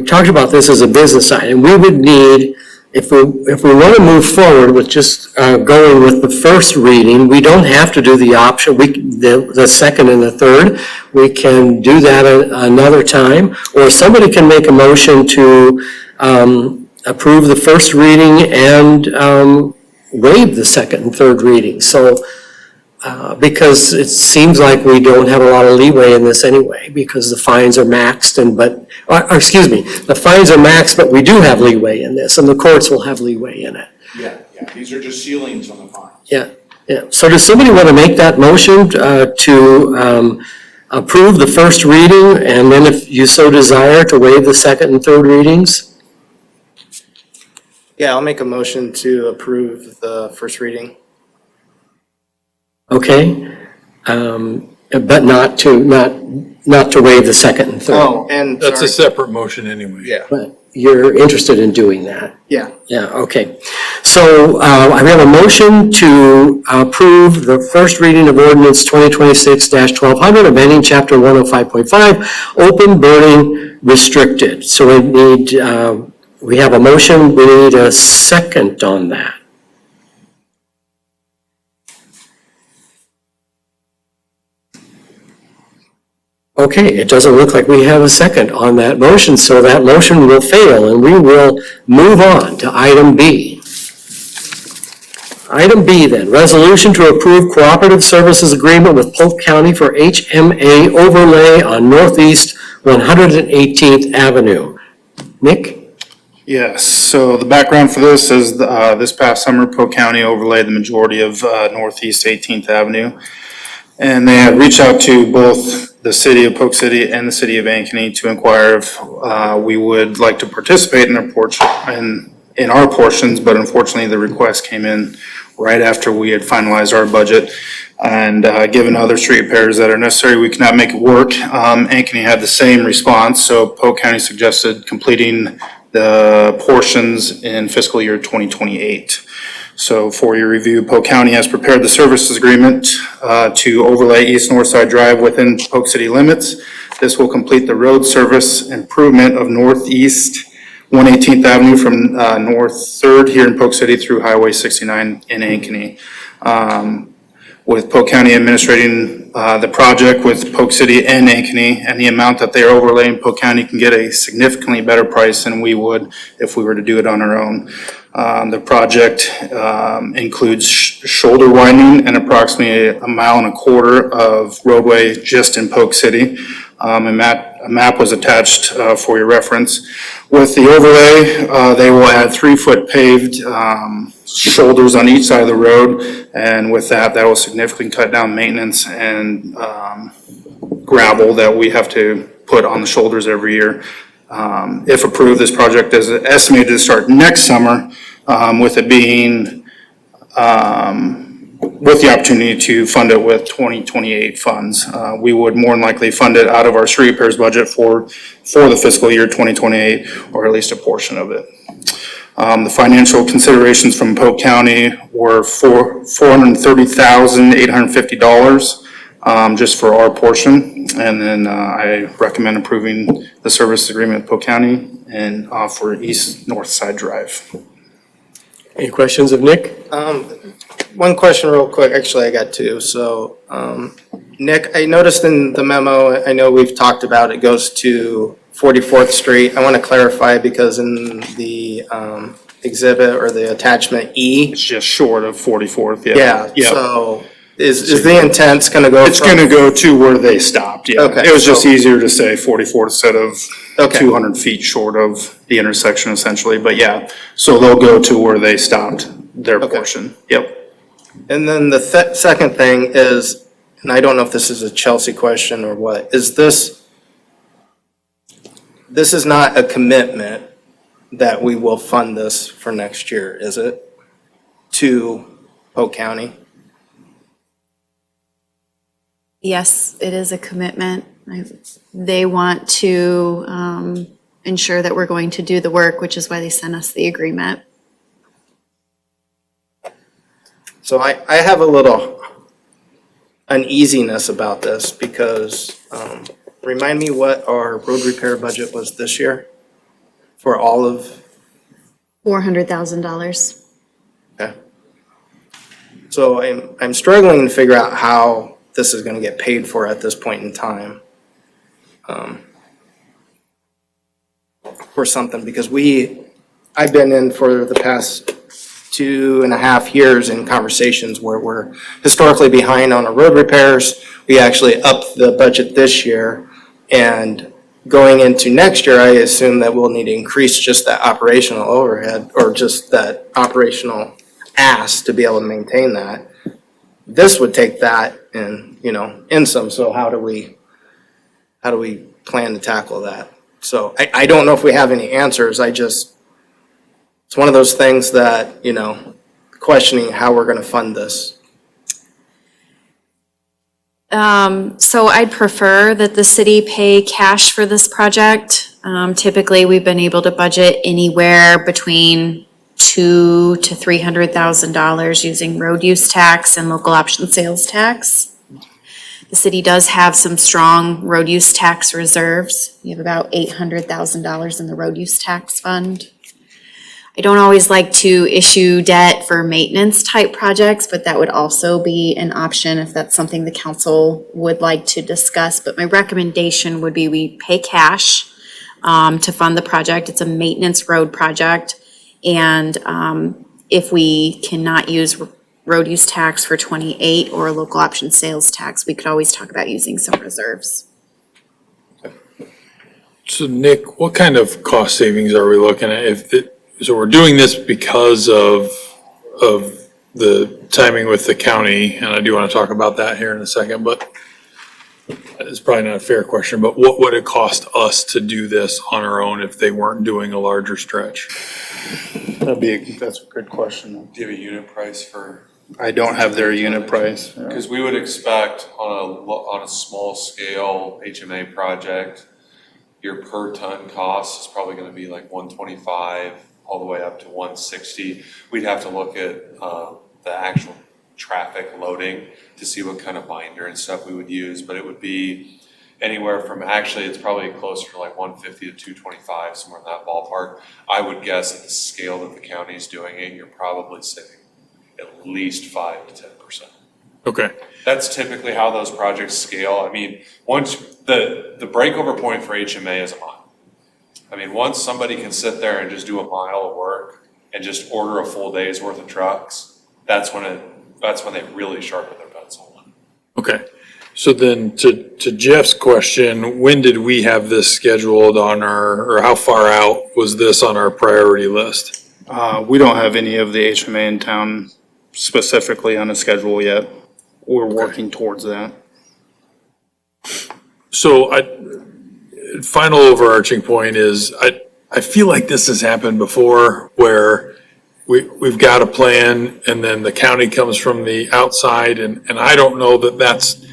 talked about this as a business side, and we would need, if we want to move forward with just going with the first reading, we don't have to do the option, the second and the third. We can do that another time, or somebody can make a motion to approve the first reading and waive the second and third reading. So, because it seems like we don't have a lot of leeway in this anyway, because the fines are maxed the fines are maxed, but we do have leeway in this, and the courts will have leeway in it. Yeah, these are just ceilings on the fines. Yeah. So does somebody want to make that motion to approve the first reading, and then if you so desire, to waive the second and third readings? Yeah, I'll make a motion to approve the first reading. Okay, but not to waive the second and third. Oh, and That's a sorry. separate motion anyway. Yeah, But you're interested in doing that? yeah. Yeah, okay. So I have a motion to approve the first reading of ordinance 2026-1200, amending chapter 105.5, open burning restricted. So we have a motion, we need a second on that. Okay, it doesn't look like we have a second on that motion, so that motion will fail, and we will move on to item B. Item B then, resolution to approve cooperative services agreement with Polk County for HMA overlay on Northeast 118th Avenue. Nick? Yes, so the background for this is this past summer, Polk County overlaid the majority of Northeast 18th Avenue. And they have reached out to both the city of Polk City and the city of Ankeny to inquire if we would like to participate in their in our portions, but unfortunately the request came in right after we had finalized our budget. And given other street repairs that are necessary, we cannot make it work. Ankeny had the same response, so Polk County suggested completing the portions in fiscal year 2028. So for your review, Polk County has prepared the services agreement to overlay East North Side Drive within Polk City limits. This will complete the road service improvement of Northeast 118th Avenue from North 3rd here in Polk City through Highway 69 in Ankeny. With Polk County administrating the project with Polk City and Ankeny, and the amount that they are overlaying, Polk County can get a significantly better price than we would if we were to do it on our own. The project includes shoulder widening and approximately 1.25 miles of roadway just in Polk City. A map was attached for your reference. With the overlay, they will add 3-foot paved shoulders on each side of the road, and with that will significantly cut down maintenance and gravel that we have to put on the shoulders every year. If approved, this project is estimated to start next summer, with it being with the opportunity to fund it with 2028 funds. We would more than likely fund it out of our street repairs budget for the fiscal year 2028, or at least a portion of it. The financial considerations from Polk County were $430,850 just for our portion. And then I recommend approving the service agreement with Polk County and for East North Side Drive. Any questions of Nick? One question real quick, actually I got two. So, Nick, I noticed in the memo, I know we've talked about it goes to 44th Street. I want to clarify because in the exhibit or the attachment E. It's just short of 44th, Yeah, so is the intent going to go? It's going to go to where they stopped, yeah. Okay, It was just so- easier to say 44 instead of Okay. 200 feet short of the intersection essentially, but yeah. So they'll go to where they stopped their portion, yep. And then the second thing is, and I don't know if this is a Chelsea question or what, is this is not a commitment that we will fund this for next year, is it? To Polk County? Yes, it is a commitment. They want to ensure that we're going to do the work, which is why they sent us the agreement. So I have a little uneasiness about this because, remind me what our road repair budget was this year for all of, $400,000. okay. So I'm struggling to figure out how this is gonna get paid for at this point in time. For something, because I've been in for the past 2.5 years in conversations where we're historically behind on our road repairs. We actually upped the budget this year, and going into next year, I assume that we'll need to increase just that operational overhead or just that operational ask to be able to maintain that. This would take that and, in some, so how do we plan to tackle that? So I don't know if we have any answers. It's one of those things that, questioning how we're gonna fund this. So I'd prefer that the city pay cash for this project. Typically, we've been able to budget anywhere between $200,000 to $300,000 using road use tax and local option sales tax. The city does have some strong road use tax reserves. We have about $800,000 in the road use tax fund. I don't always like to issue debt for maintenance type projects, but that would also be an option if that's something the council would like to discuss. But my recommendation would be we pay cash to fund the project. It's a maintenance road project. And if we cannot use road use tax for 28 or local option sales tax, we could always talk about using some reserves. So Nick, what kind of cost savings are we looking at? So we're doing this because of the timing with the county, and I do want to talk about that here in a second, but it's probably not a fair question, but what would it cost us to do this on our own if they weren't doing a larger stretch? That's a good question. Do you have a unit price for? I don't have their unit price. Because we would expect on a small scale HMA project, your per ton cost is probably gonna be like 125 all the way up to 160. We'd have to look at the actual traffic loading to see what kind of binder and stuff we would use, but it would be anywhere from, actually, it's probably closer to like 150 to 225, somewhere in that ballpark. I would guess at the scale that the county's doing it, you're probably saving at least 5 to 10%. Okay. That's typically how those projects scale. I mean, once the breakover point for HMA is a mile. I mean, once somebody can sit there and just do a mile of work and just order a full day's worth of trucks, that's when they really sharpen their pencil. Okay. So then to Jeff's question, when did we have this scheduled on or how far out was this on our priority list? We don't have any of the HMA in town specifically on a schedule yet. We're working towards that. So final overarching point is I feel like this has happened before where we've got a plan and then the county comes from the outside and I don't know that that's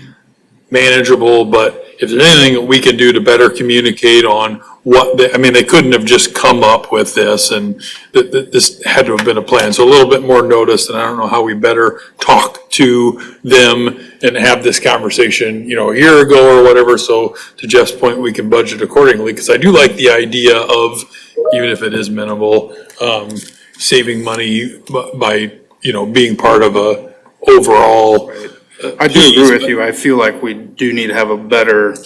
manageable, but if there's anything that we can do to better communicate on what they couldn't have just come up with this and this had to have been a plan. So a little bit more notice, and I don't know how we better talk to them and have this conversation, a year ago or whatever. So to Jeff's point, we can budget accordingly, because I do like the idea of, even if it is minimal, saving money by, being part of a overall. I do agree with you. I feel like we do need to have a better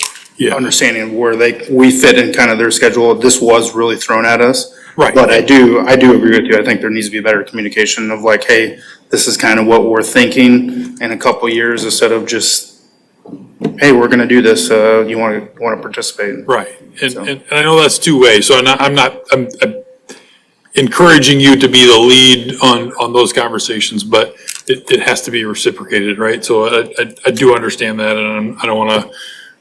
understanding of where we fit in kind of their schedule. This was really thrown at us. Right. But I do agree with you. I think there needs to be better communication of like, hey, this is kind of what we're thinking in a couple of years, instead of just, hey, we're gonna do this, you wanna participate. Right, and I know that's two ways, so I'm encouraging you to be the lead on those conversations, but it has to be reciprocated, right? So I do understand that, and I don't want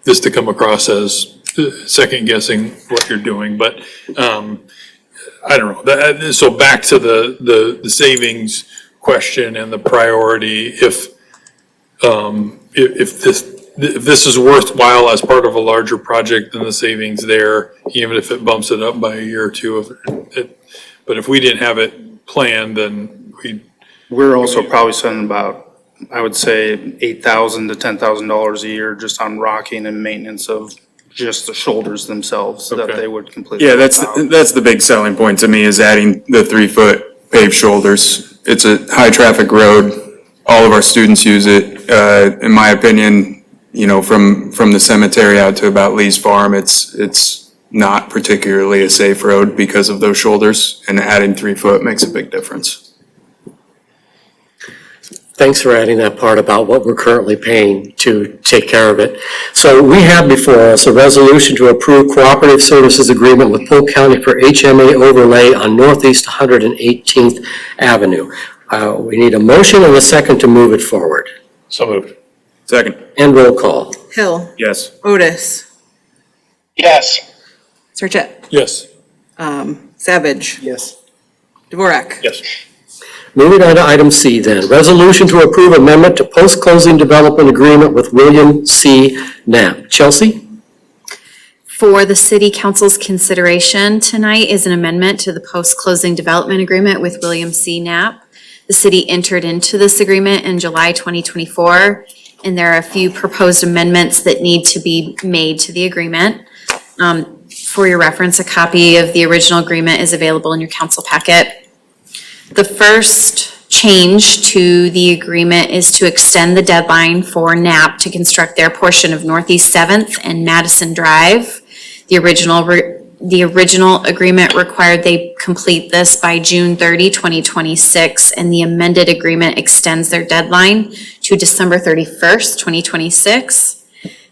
this to come across as second guessing what you're doing, but I don't know. So back to the savings question and the priority, if this is worthwhile as part of a larger project, then the savings there, even if it bumps it up by a year or two. But if we didn't have it planned, then we're also probably spending about, I would say, $8,000 to $10,000 a year just on rocking and maintenance of just the shoulders themselves that they would completely. Yeah, that's the big selling point to me, is adding the 3-foot paved shoulders. It's a high traffic road. All of our students use it. In my opinion, from the cemetery out to about Lee's Farm, it's not particularly a safe road because of those shoulders, and adding 3-foot makes a big difference. Thanks for adding that part about what we're currently paying to take care of it. So we have before us a resolution to approve cooperative services agreement with Polk County for HMA overlay on Northeast 118th Avenue. We need a motion and a second to move it forward. So moved. Second. And roll call. Hill. Yes. Otis. Yes. Sarchet. Yes. Savage. Yes. Dvorak. Yes. Moving on to item C then. Resolution to approve amendment to post-closing development agreement with William C. Knapp. Chelsea? For the city council's consideration tonight is an amendment to the post-closing development agreement with William C. Knapp. The city entered into this agreement in July 2024, and there are a few proposed amendments that need to be made to the agreement. For your reference, a copy of the original agreement is available in your council packet. The first change to the agreement is to extend the deadline for NAP to construct their portion of Northeast 7th and Madison Drive. The original agreement required they complete this by June 30, 2026, and the amended agreement extends their deadline to December 31st, 2026.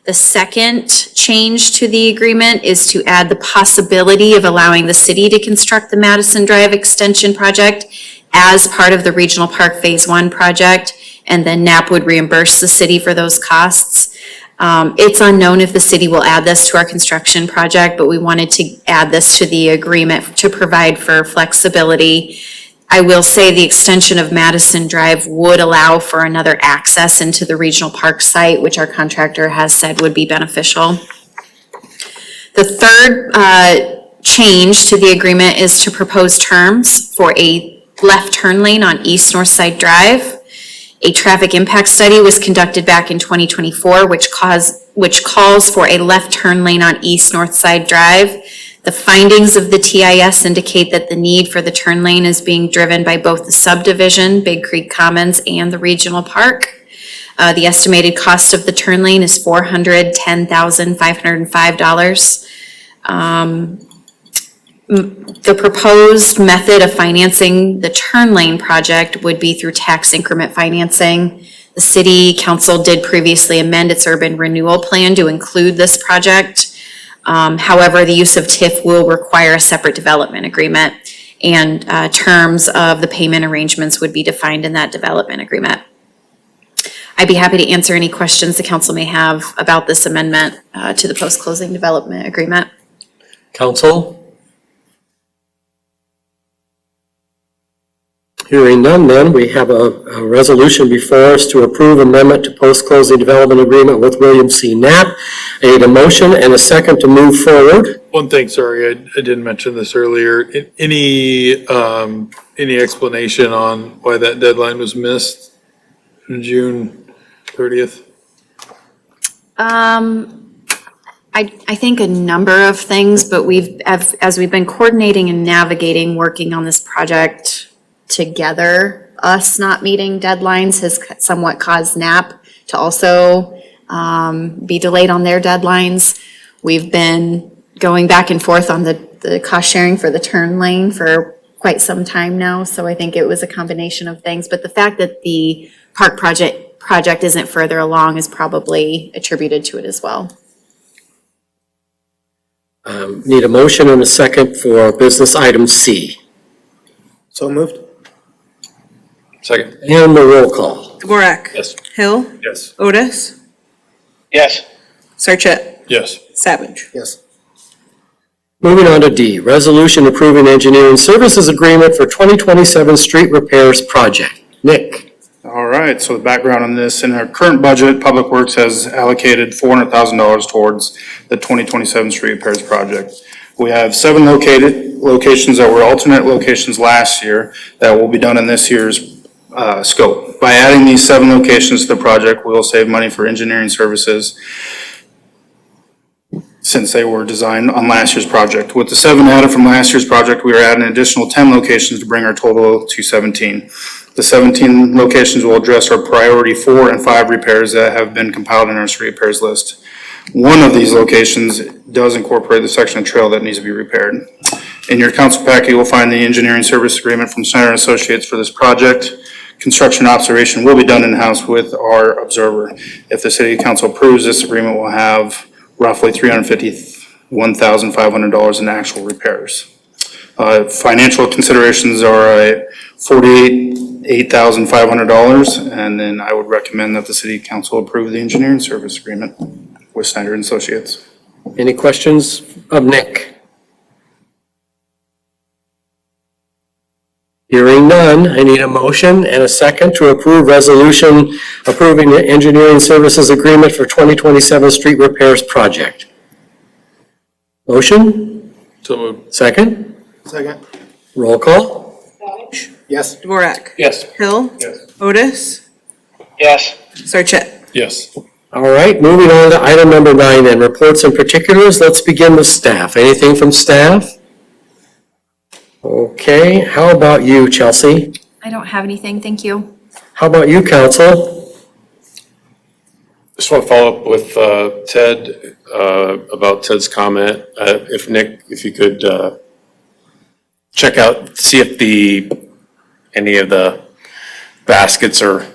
The second change to the agreement is to add the possibility of allowing the city to construct the Madison Drive Extension project as part of the Regional Park Phase 1 project, and then NAP would reimburse the city for those costs. It's unknown if the city will add this to our construction project, but we wanted to add this to the agreement to provide for flexibility. I will say the extension of Madison Drive would allow for another access into the regional park site, which our contractor has said would be beneficial. The third change to the agreement is to propose terms for a left turn lane on East North Side Drive. A traffic impact study was conducted back in 2024, which calls for a left turn lane on East North Side Drive. The findings of the TIS indicate that the need for the turn lane is being driven by both the subdivision, Big Creek Commons, and the regional park. The estimated cost of the turn lane is $410,505. The proposed method of financing the turn lane project would be through tax increment financing. The city council did previously amend its urban renewal plan to include this project. However, the use of TIF will require a separate development agreement, and terms of the payment arrangements would be defined in that development agreement. I'd be happy to answer any questions the council may have about this amendment to the post-closing development agreement. Council? Hearing none, then, we have a resolution before us to approve amendment to post-closing development agreement with William C. Knapp. I need a motion and a second to move forward. One thing, sorry, I didn't mention this earlier. Any explanation on why that deadline was missed in June 30th? I think a number of things, but as we've been coordinating and navigating, working on this project together, us not meeting deadlines has somewhat caused NAP to also be delayed on their deadlines. We've been going back and forth on the cost sharing for the turn lane for quite some time now, so I think it was a combination of things. But the fact that the park project isn't further along is probably attributed to it as well. Need a motion and a second for business item C. So moved? Second. And the roll call. Dvorak. Yes. Hill. Yes. Otis. Yes. Sarchet. Yes. Savage. Yes. Moving on to D, resolution approving engineering services agreement for 2027 street repairs project. Nick? All right, so the background on this, in our current budget, Public Works has allocated $400,000 towards the 2027 street repairs project. We have 7 locations that were alternate locations last year that will be done in this year's scope. By adding these 7 locations to the project, we will save money for engineering services since they were designed on last year's project. With the 7 added from last year's project, we are adding an additional 10 locations to bring our total to 17. The 17 locations will address our priority 4 and 5 repairs that have been compiled in our street repairs list. One of these locations does incorporate the section of trail that needs to be repaired. In your council packet, you will find the engineering service agreement from Snyder & Associates for this project. Construction observation will be done in-house with our observer. If the city council approves this agreement, we'll have roughly $351,500 in actual repairs. Financial considerations are $48,500, and then I would recommend that the city council approve the engineering service agreement with Snyder & Associates. Any questions of Nick? Hearing none, I need a motion and a second to approve resolution approving the engineering services agreement for 2027 street repairs project. Motion? So moved. Second? Second? Roll call? Yes. Dvorak. Yes. Hill. Yes. Otis. Yes. Sarchet. Yes. All right, moving on to item number 9 then, reports and particulars. Let's begin with staff. Anything from staff? Okay, how about you, Chelsea? I don't have anything, thank you. How about you, council? Just want to follow up with Ted about Ted's comment. If Nick, if you could check out, see if any of the baskets are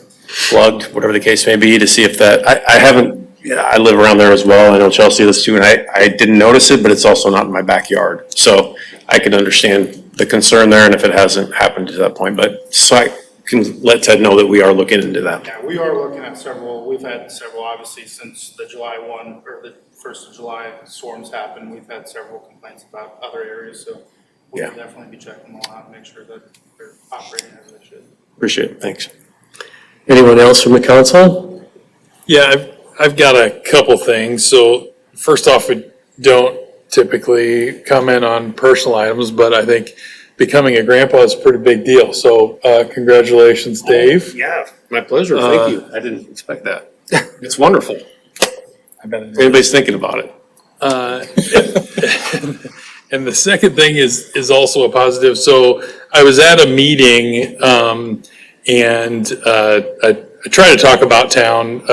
plugged, whatever the case may be, to see if that, I haven't, I live around there as well. I know Chelsea does too, and I didn't notice it, but it's also not in my backyard. So I can understand the concern there, and if it hasn't happened to that point, but so I can let Ted know that we are looking into that. Yeah, we are looking at several, we've had several, obviously, since the July 1, or the 1st of July storms happened, we've had several complaints about other areas, so we'll Yeah. definitely be checking them all out, and make sure that they're operating as they should. Appreciate it, thanks. Anyone else from the council? Yeah, I've got a couple things. So first off, we don't typically comment on personal items, but I think becoming a grandpa is a pretty big deal. So congratulations, Dave. Yeah, my pleasure, thank you. I didn't expect that. It's wonderful. If anybody's thinking about it. And the second thing is also a positive. So I was at a meeting and I try to talk about town,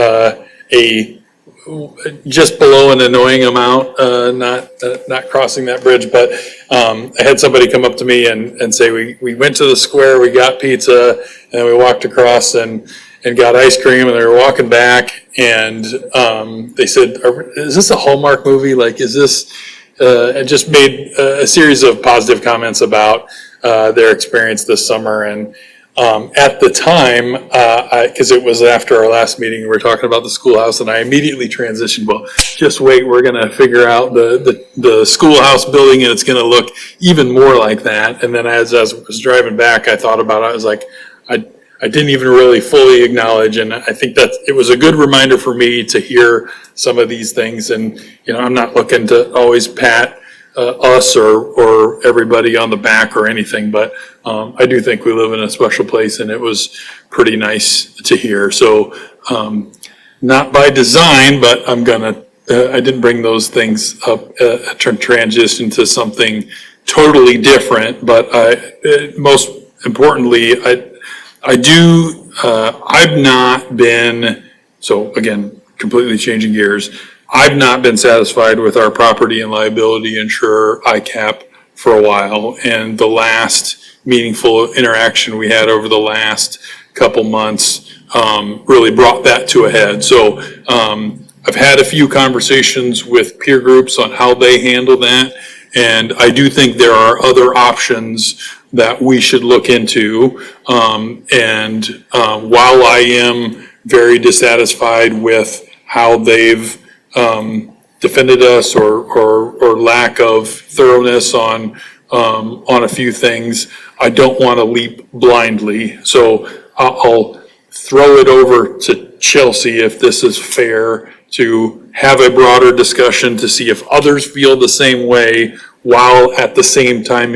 just below an annoying amount, not crossing that bridge, but I had somebody come up to me and say, we went to the square, we got pizza, and we walked across and got ice cream, and they were walking back, and they said, is this a Hallmark movie? Like, is this, and just made a series of positive comments about their experience this summer. And at the time, because it was after our last meeting, we were talking about the schoolhouse, and I immediately transitioned, well, just wait, we're gonna figure out the schoolhouse building, and it's gonna look even more like that. And then as I was driving back, I thought about it, I was like, I didn't even really fully acknowledge, and I think that it was a good reminder for me to hear some of these things. And, you know, I'm not looking to always pat us or everybody on the back or anything, but I do think we live in a special place, and it was pretty nice to hear. So not by design, but I didn't bring those things up, transition to something totally different. But most importantly, I've not been, so again, completely changing gears, I've not been satisfied with our property and liability insurer, ICAP, for a while. And the last meaningful interaction we had over the last couple months really brought that to a head. So I've had a few conversations with peer groups on how they handle that. And I do think there are other options that we should look into. While I am very dissatisfied with how they've defended us or lack of thoroughness on a few things, I don't want to leap blindly. So I'll throw it over to Chelsea, if this is fair, to have a broader discussion to see if others feel the same way, while at the same time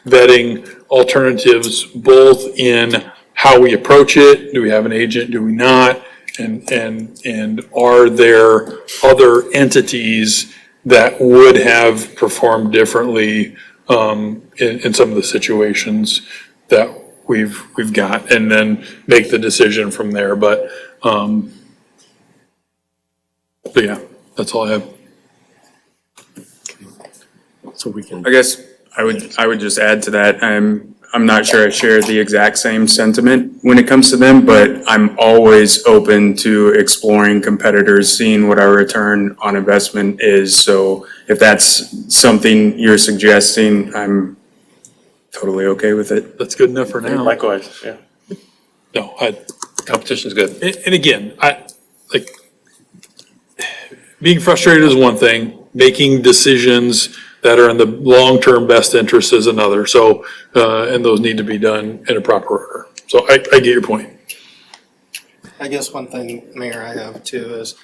vetting alternatives, both in how we approach it. Do we have an agent? Do we not? And are there other entities that would have performed differently in some of the situations that we've got, and then make the decision from there. But yeah, that's all I have. So we can. I guess I would just add to that, I'm not sure I share the exact same sentiment when it comes to them, but I'm always open to exploring competitors, seeing what our return on investment is. So if that's something you're suggesting, I'm totally okay with it. That's good enough for now. Likewise, yeah. No, Competition's good. and again, being frustrated is one thing, making decisions that are in the long-term best interest is another. So, and those need to be done in a proper order. So I get your point. I guess one thing, Mayor, I have too is,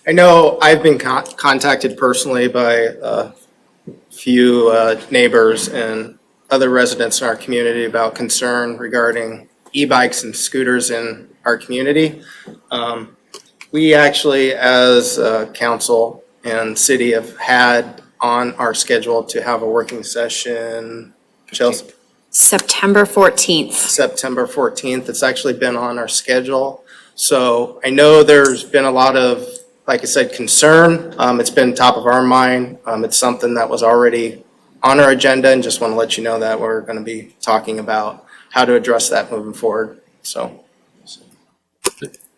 I know I've been contacted personally by a few neighbors and other residents in our community about concern regarding e-bikes and scooters in our community. We actually, as council and city, have had on our schedule to have a working session, Chelsea, September 14th. September 14th. It's actually been on our schedule. So I know there's been a lot of, like I said, concern. It's been top of our mind. It's something that was already on our agenda, and just want to let you know that we're going to be talking about how to address that moving forward. So.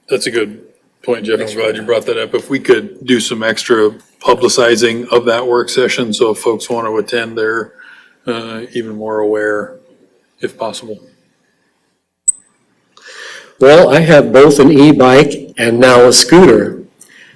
That's a good point, Jeff. I'm glad you brought that up. If we could do some extra publicizing of that work session, so if folks want to attend, they're even more aware, if possible. Well, I have both an e-bike and now a scooter.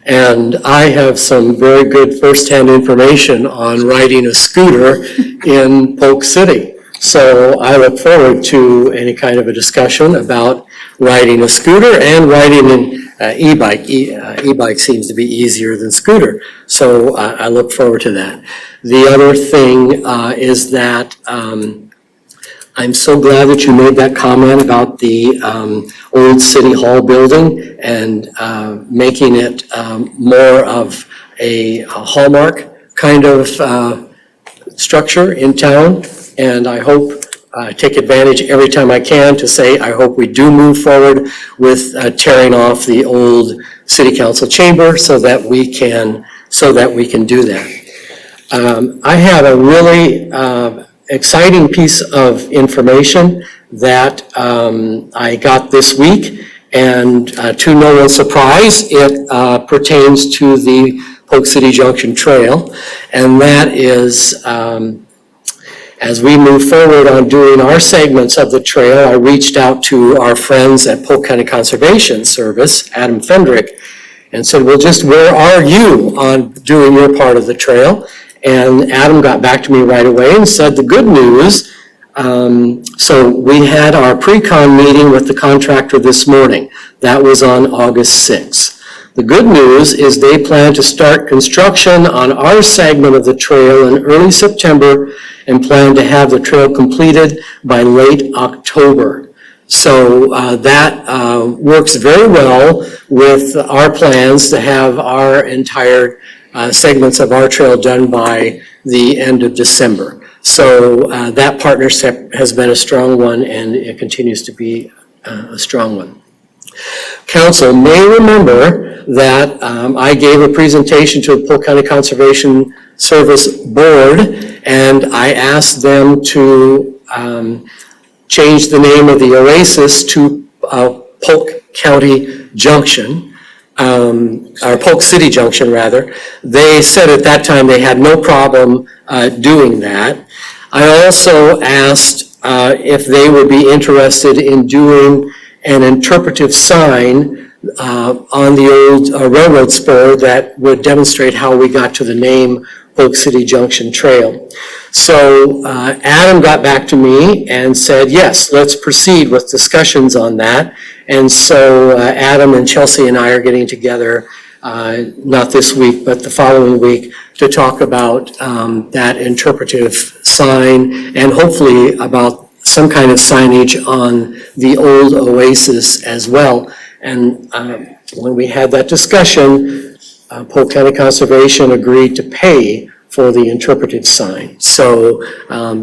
And I have some very good firsthand information on riding a scooter in Polk City. So I look forward to any kind of a discussion about riding a scooter and riding an e-bike. E-bike seems to be easier than scooter. So I look forward to that. The other thing is that I'm so glad that you made that comment about the old City Hall building and making it more of a hallmark kind of structure in town. And I hope take advantage every time I can to say, I hope we do move forward with tearing off the old city council chamber so that we can do that. I have a really exciting piece of information that I got this week, and to no one's surprise, it pertains to the Polk City Junction Trail, and that is as we move forward on doing our segments of the trail, I reached out to our friends at Polk County Conservation Service, Adam Fendrick, and said, well, just where are you on doing your part of the trail? And Adam got back to me right away and said the good news, so we had our pre-con meeting with the contractor this morning. That was on August 6th. The good news is they plan to start construction on our segment of the trail in early September and plan to have the trail completed by late October. So that works very well with our plans to have our entire segments of our trail done by the end of December. So that partnership has been a strong one, and it continues to be a strong one. Council may remember that I gave a presentation to the Polk County Conservation Service Board, and I asked them to change the name of the oasis to Polk County Junction. Or Polk City Junction, rather. They said at that time they had no problem doing that. I also asked if they would be interested in doing an interpretive sign on the old railroad spur that would demonstrate how we got to the name Polk City Junction Trail. So Adam got back to me and said, yes, let's proceed with discussions on that. And so Adam and Chelsea and I are getting together, not this week, but the following week, to talk about that interpretive sign and hopefully about some kind of signage on the old oasis as well. And when we had that discussion, Polk County Conservation agreed to pay for the interpretive sign. So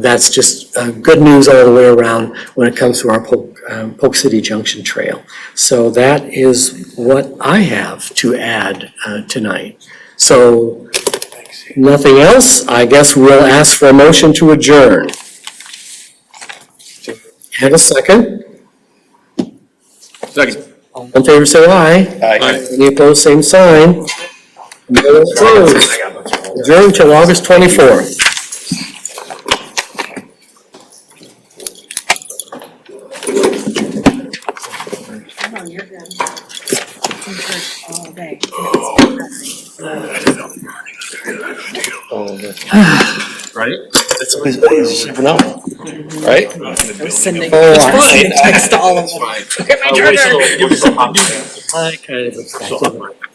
that's just good news all the way around when it comes to our Polk City Junction Trail. So that is what I have to add tonight. So nothing else. I guess we'll ask for a motion to adjourn. Have a second? Second. All in favor, say aye. Aye. Any opposed, same sign. No opposed. Adjourned till August 24th. Right? That's always, you never know, right? Sending Oh, text to all of them. Look at my I kind of expected it.